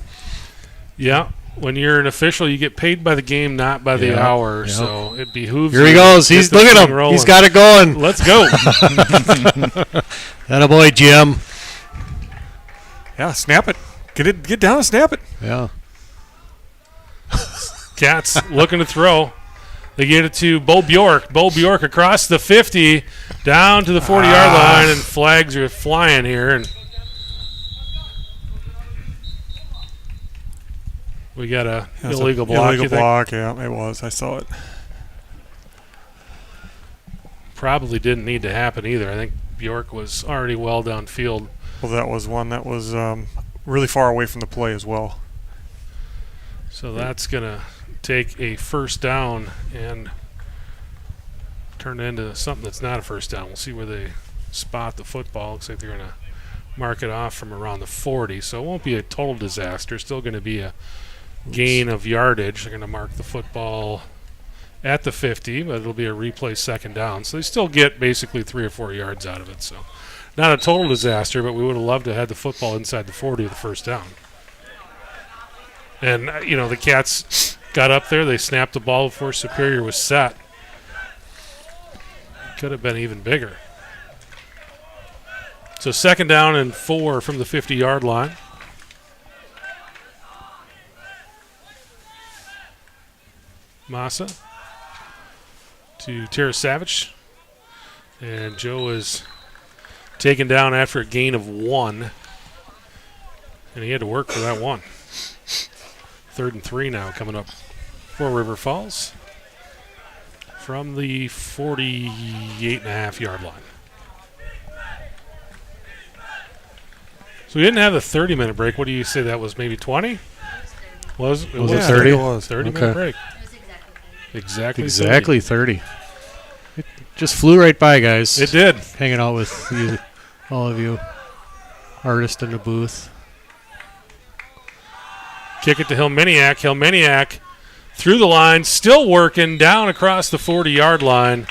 Yeah. When you're an official, you get paid by the game, not by the Yeah, hour. yeah. So it behooves Here you he to goes. get He's this look at thing him. rolling. He's got it going. Let's go. Attaboy, Jim. Yeah, snap it. Get down and snap it. Yeah. Cats looking to throw. They get it to Bo Bjork. Bo Bjork across the 50, down to the 40-yard line, and flags are flying here. And we got a illegal block. Illegal you think? block, yeah, it was. I saw it. Probably didn't need to happen either. I think Bjork was already well downfield. Well, that was one that was really far away from the play as well. So that's going to take a first down and turn it into something that's not a first down. We'll see where they spot the football. Looks like they're going to mark it off from around the 40, so it won't be a total disaster. Still going to be a gain of yardage. They're going to mark the football at the 50, but it'll be a replay second down. So they still get basically 3 or 4 yards out of it. So not a total disaster, but we would have loved to have had the football inside the 40 of the first down. And, the Cats got up there. They snapped the ball before Superior was set. Could have been even bigger. So second down and 4 from the 50-yard line. Massa to Tara Savage. And Joe is taken down after a gain of 1. And he had to work for that one. 3rd and 3 now coming up for River Falls from the 48.5-yard line. So we didn't have the 30-minute break. What do you say that was? Maybe 20? Was it 30? It was 30-minute break. It was exactly Exactly 30. It just flew right by, guys. It did. Hanging out with you, all of you artists in the booth. Kick it to Hillmaniak. Hillmaniak through the line, still working, down across the 40-yard line.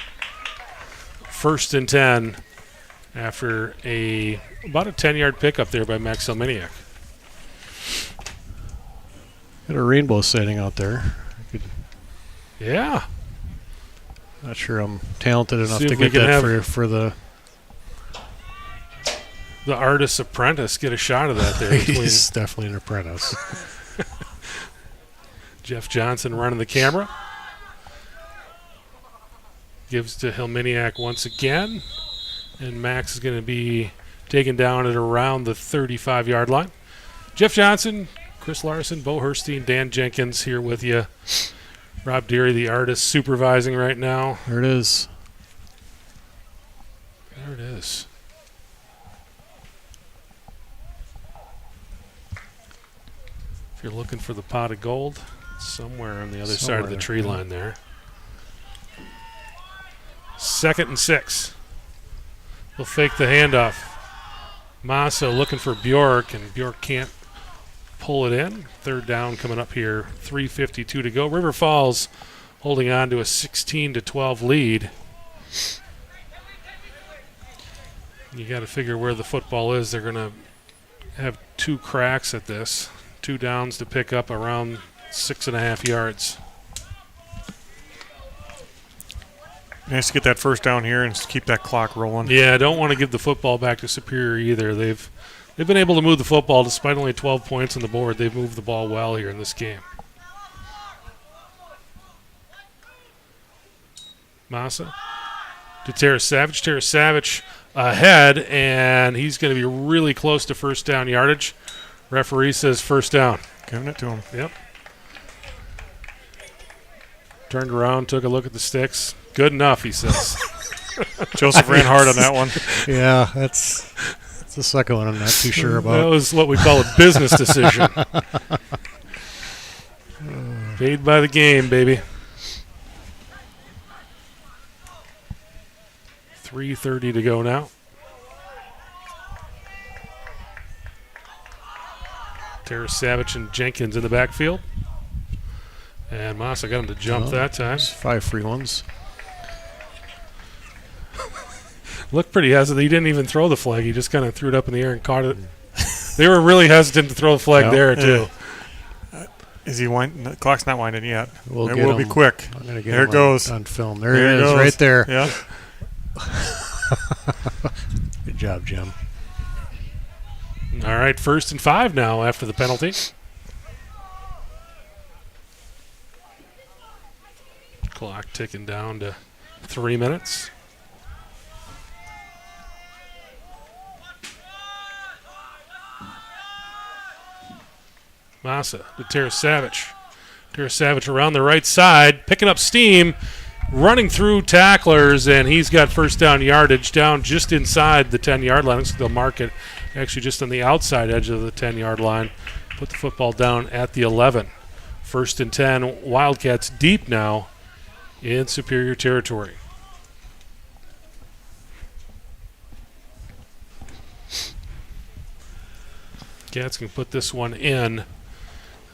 1st and 10 after about a 10-yard pickup there by Max Hillmaniak. Got a rainbow sighting out there. Yeah. Not sure I'm talented enough See to if we get can that have for the. The artist's apprentice get a shot of that there. Between He's definitely an apprentice. Jeff Johnson running the camera. Gives to Hillmaniak once again. And Max is going to be taken down at around the 35-yard line. Jeff Johnson, Chris Larson, Bo Herstein, Dan Jenkins here with you. Rob Deary, the artist, supervising right now. There it is. There it is. If you're looking for the pot of gold, it's somewhere on the other side of the tree line there. 2nd and 6. We'll fake the handoff. Massa looking for Bjork, and Bjork can't pull it in. 3rd down coming up here. 3:52 to go. River Falls holding on to a 16-12 lead. You got to figure where the football is. They're going to have 2 cracks at this. 2 downs to pick up around 6.5 yards. Nice to get that first down here and keep that clock rolling. Yeah, I don't want to give the football back to Superior either. They've been able to move the football despite only 12 points on the board. They've moved the ball well here in this game. Massa to Tara Savage. Tara Savage ahead, and he's going to be really close to first down yardage. Referee says first down. Giving it to him. Yep. Turned around, took a look at the sticks. Good enough, he says. Joseph ran hard on that one. Yeah, that's the second one I'm not too sure about. That was what we call a business decision. Paid by the game, baby. 3:30 to go now. Tara Savage and Jenkins in the backfield. And Massa got him to jump that time. 5 free ones. Looked pretty hesitant. He didn't even throw the flag. He just kind of threw it up in the air and caught it. They were really hesitant to throw the flag there, too. Is he winding? The clock's not winding yet. It Get will be him. quick. I'm gonna get There him it goes. on film. There There it it is, goes. right there. Yeah. Good job, Jim. All right, 1st and 5 now after the penalty. Clock ticking down to 3 minutes. Massa to Tara Savage. Tara Savage around the right side, picking up steam, running through tacklers, and he's got first down yardage down just inside the 10-yard line. Looks like they'll mark it actually just on the outside edge of the 10-yard line. Put the football down at the 11. 1st and 10. Wildcats deep now in Superior territory. Cats can put this one in.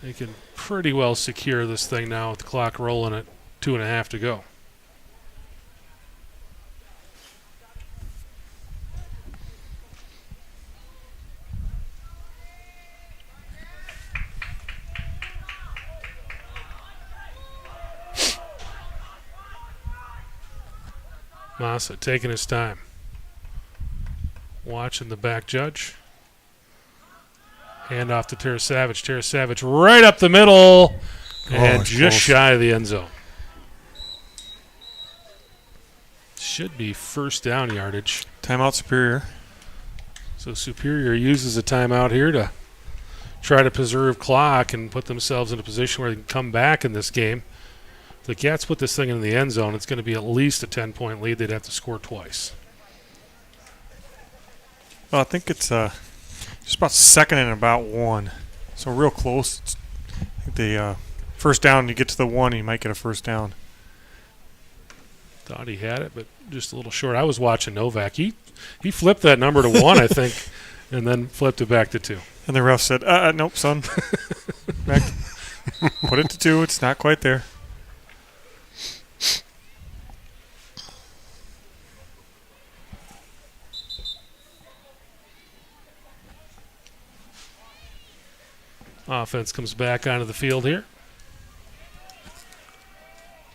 They can pretty well secure this thing now with the clock rolling at 2.5 to go. Massa taking his time. Watching the back judge. Hand off to Tara Savage. Tara Savage right up the middle and just close. shy of the end zone. Should be first down yardage. Timeout Superior. So Superior uses a timeout here to try to preserve clock and put themselves in a position where they can come back in this game. If the Cats put this thing in the end zone, it's going to be at least a 10-point lead. They'd have to score twice. Well, I think it's just about second and about 1. So real close. I think the first down, you get to the 1, you might get a first down. Thought he had it, but just a little short. I was watching Novak. He flipped that number to 1, I think, and then flipped it back to 2. And the ref said, nope, son. Back. Put it to 2. It's not quite there. Offense comes back onto the field here.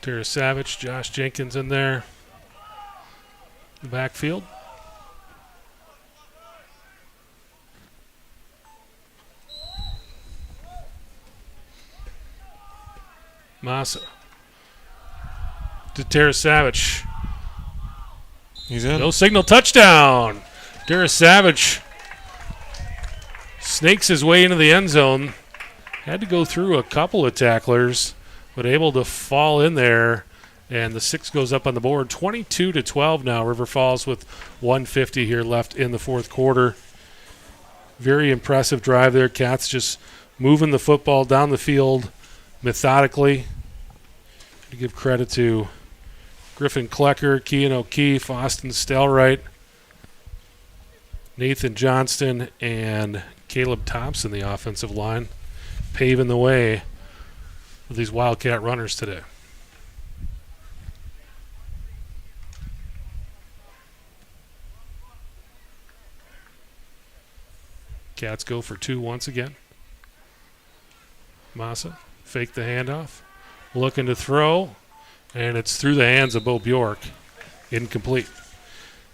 Tara Savage, Josh Jenkins in there. The backfield. Massa. To Tara Savage. He's in. No signal, touchdown. Tara Savage snakes his way into the end zone. Had to go through a couple of tacklers, but able to fall in there, and the 6 goes up on the board. 22-12 now. River Falls with 1:50 here left in the fourth quarter. Very impressive drive there. Cats just moving the football down the field methodically. To give credit to Griffin Klecker, Kean O'Keefe, Austin Stelright, Nathan Johnston, and Caleb Thompson, the offensive line, paving the way for these Wildcat runners today. Cats go for 2 once again. Massa fake the handoff, looking to throw, and it's through the hands of Bo Bjork. Incomplete.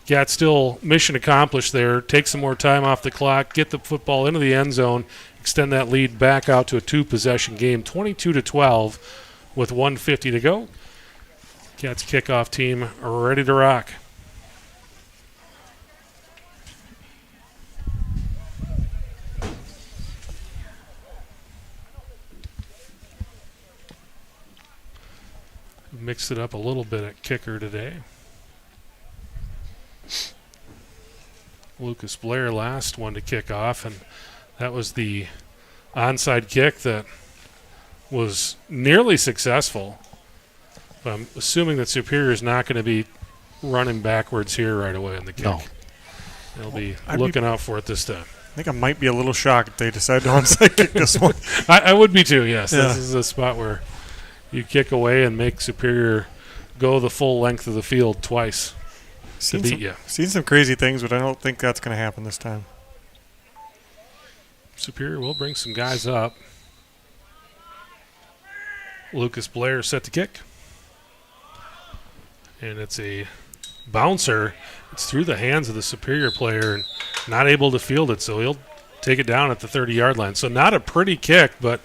Cats still mission accomplished there. Take some more time off the clock, get the football into the end zone, extend that lead back out to a 2-possession game, 22-12 with 1:50 to go. Cats kickoff team ready to rock. Mixed it up a little bit at kicker today. Lucas Blair last one to kick off, and that was the onside kick that was nearly successful. But I'm assuming that Superior is not going to be running backwards here right away in the kick. No. They'll be looking out for it this time. I think I might be a little shocked if they decide to onside kick this one. I would be too, yes. Yeah. This is a spot where you kick away and make Superior go the full length of the field twice to beat you. Seen some crazy things, but I don't think that's going to happen this time. Superior will bring some guys up. Lucas Blair set to kick. And it's a bouncer. It's through the hands of the Superior player and not able to field it, so he'll take it down at the 30-yard line. So not a pretty kick, but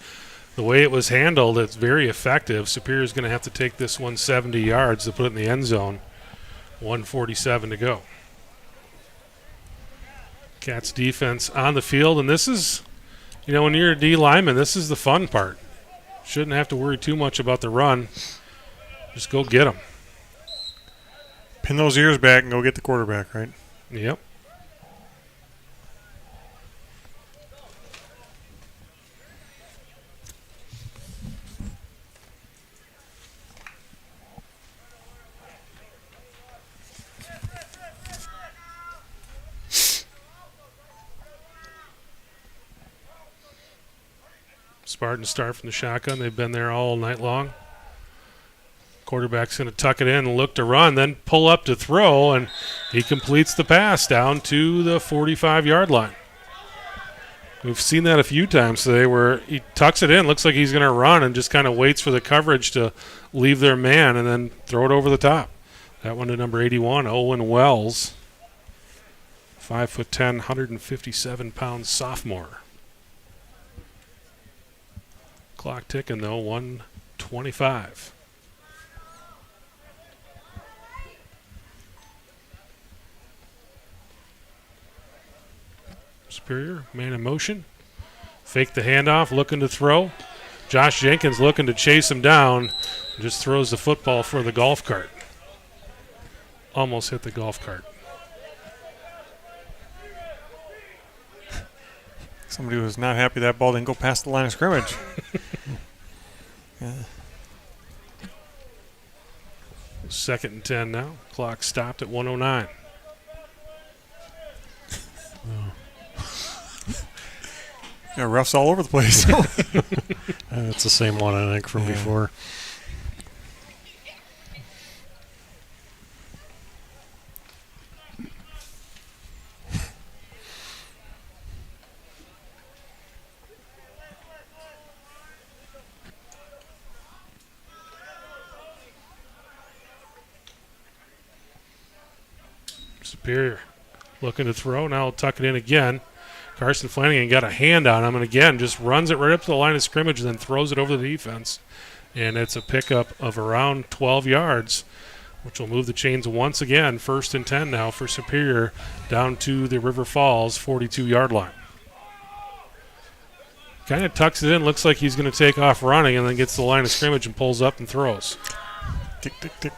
the way it was handled, it's very effective. Superior's going to have to take this one 70 yards to put it in the end zone. 1:47 to go. Cats defense on the field, and this is, when you're a D lineman, this is the fun part. Shouldn't have to worry too much about the run. Just go get them. Pin those ears back and go get the quarterback, right? Yep. Spartans start from the shotgun. They've been there all night long. Quarterback's going to tuck it in and look to run, then pull up to throw, and he completes the pass down to the 45-yard line. We've seen that a few times today where he tucks it in, looks like he's going to run, and just kind of waits for the coverage to leave their man and then throw it over the top. That one to number 81, Owen Wells. 5'10", 157-pound sophomore. Clock ticking, though, 1:25. Superior, man in motion. Fake the handoff, looking to throw. Josh Jenkins looking to chase him down. Just throws the football for the golf cart. Almost hit the golf cart. Somebody was not happy that ball didn't go past the line of scrimmage. Yeah. 2nd and 10 now. Clock stopped at 1:09. Yeah, refs all over the place. It's the same one, I think, from before. Superior looking to throw. Now he'll tuck it in again. Carson Flanagan got a hand on him, and again just runs it right up to the line of scrimmage and then throws it over the defense. And it's a pickup of around 12 yards, which will move the chains once again. 1st and 10 now for Superior down to the River Falls 42-yard line. Kind of tucks it in, looks like he's going to take off running, and then gets to the line of scrimmage and pulls up and throws. Tick, tick, tick.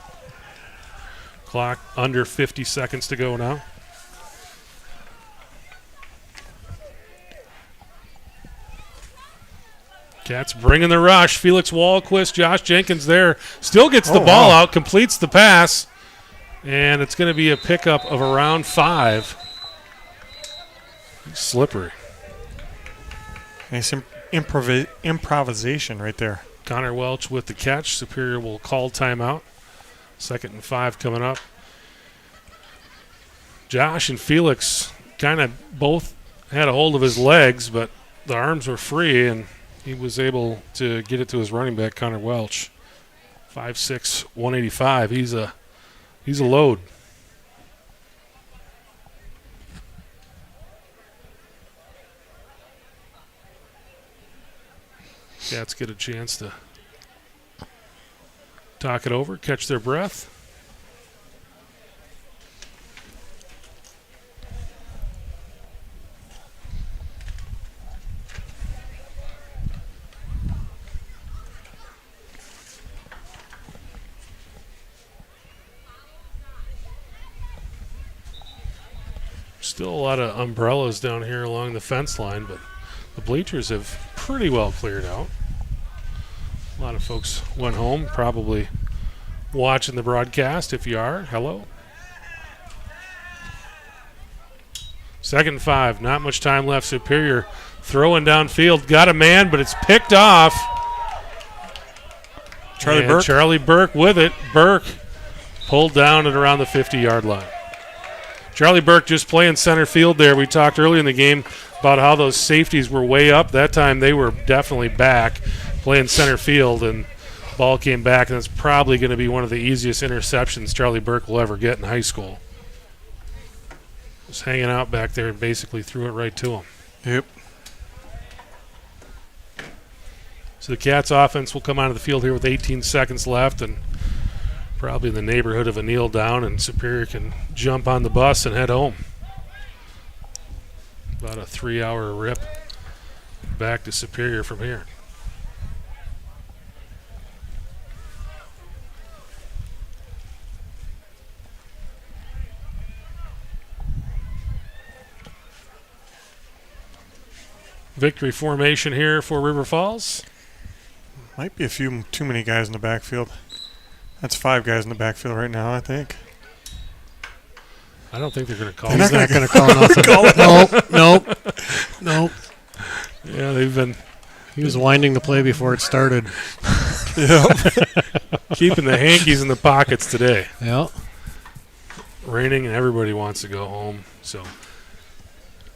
Clock under 50 seconds to go now. Cats bringing the rush. Felix Walquist, Josh Jenkins there. Still gets the ball out, completes the pass, and it's going to be a pickup of around 5. Slippery. Nice improvisation right there. Connor Welch with the catch. Superior will call timeout. 2nd and 5 coming up. Josh and Felix kind of both had a hold of his legs, but the arms were free, and he was able to get it to his running back, Connor Welch. 5'6", 185. He's a load. Cats get a chance to talk it over, catch their breath. Still a lot of umbrellas down here along the fence line, but the bleachers have pretty well cleared out. A lot of folks went home, probably watching the broadcast. If you are, hello. 2nd and 5, not much time left. Superior throwing downfield, got a man, but it's picked off. Charlie Burke with it. Burke pulled down at around the 50-yard line. Charlie Burke just playing center field there. We talked earlier in the game about how those safeties were way up. That time they were definitely back playing center field, and ball came back, and it's probably going to be one of the easiest interceptions Charlie Burke will ever get in high school. Just hanging out back there and basically threw it right to him. Yep. So the Cats offense will come onto the field here with 18 seconds left, and probably in the neighborhood of a kneel down, and Superior can jump on the bus and head home. About a 3-hour rip back to Superior from here. Victory formation here for River Falls. Might be a few too many guys in the backfield. That's 5 guys in the backfield right now, I think. I don't think they're going to call. He's not going to call nothing. Nope. Yeah, they've been He was winding the play before it started. Keeping the hankies in the pockets today. Yeah. Raining and everybody wants to go home. So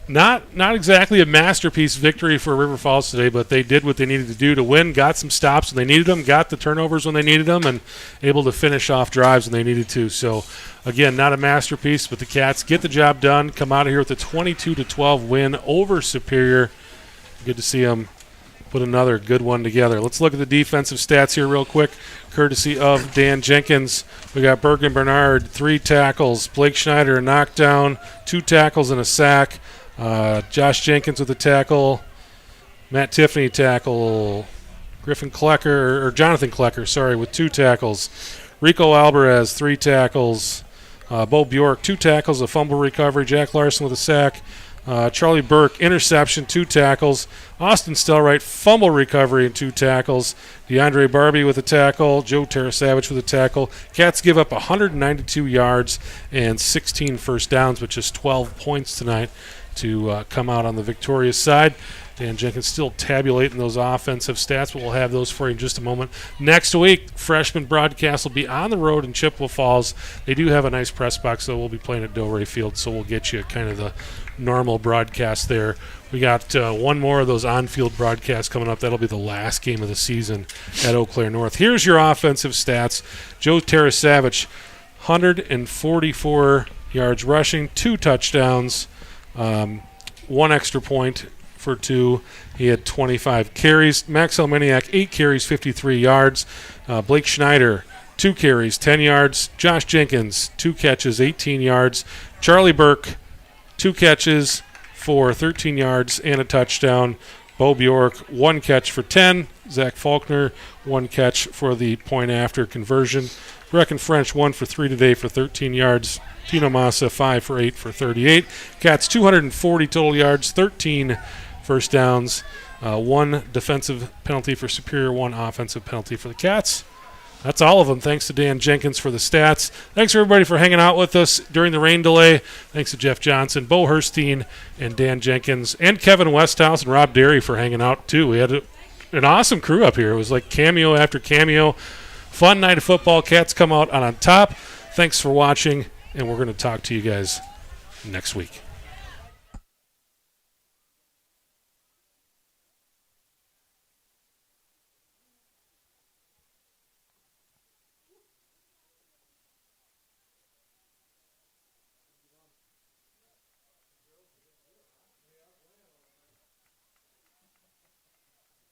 not exactly a masterpiece victory for River Falls today, but they did what they needed to do to win, got some stops when they needed them, got the turnovers when they needed them, and able to finish off drives when they needed to. So, again, not a masterpiece, but the Cats get the job done, come out of here with a 22-12 win over Superior. Good to see them put another good one together. Let's look at the defensive stats here real quick, courtesy of Dan Jenkins. We got Bergen Bernard, 3 tackles. Blake Schneider, a knockdown, 2 tackles and a sack. Josh Jenkins with a tackle. Matt Tiffany tackle. Jonathan Klecker, sorry, with 2 tackles. Rico Alvarez, 3 tackles. Bo Bjork, 2 tackles, a fumble recovery. Jack Larson with a sack. Charlie Burke, interception, 2 tackles. Austin Stelright, fumble recovery and 2 tackles. DeAndre Barbie with a tackle. Joe Tarasavage with a tackle. Cats give up 192 yards and 16 first downs, with just 12 points tonight to come out on the victorious side. Dan Jenkins still tabulating those offensive stats, but we'll have those for you in just a moment. Next week, freshman broadcast will be on the road in Chippewa Falls. They do have a nice press box, though. We'll be playing at Delray Field, so we'll get you kind of the normal broadcast there. We got one more of those on-field broadcasts coming up. That'll be the last game of the season at Eau Claire North. Here's your offensive stats. Joe Tarasavage, 144 yards rushing, 2 touchdowns, 1 extra point for 2. He had 25 carries. Max Elmeniak, 8 carries, 53 yards. Blake Schneider, 2 carries, 10 yards. Josh Jenkins, 2 catches, 18 yards. Charlie Burke, 2 catches for 13 yards and a touchdown. Bo Bjork, 1 catch for 10. Zach Faulkner, 1 catch for the point-after conversion. Brecken French, 1 for 3 today for 13 yards. Tino Massa, 5 for 8 for 38. Cats, 240 total yards, 13 first downs, 1 defensive penalty for Superior, 1 offensive penalty for the Cats. That's all of them. Thanks to Dan Jenkins for the stats. Thanks, everybody, for hanging out with us during the rain delay. Thanks to Jeff Johnson, Bo Herstein, and Dan Jenkins, and Kevin Westhouse and Rob Derry for hanging out, too. We had an awesome crew up here. It was like cameo after cameo. Fun night of football. Cats come out on top. Thanks for watching, and we're going to talk to you guys next week.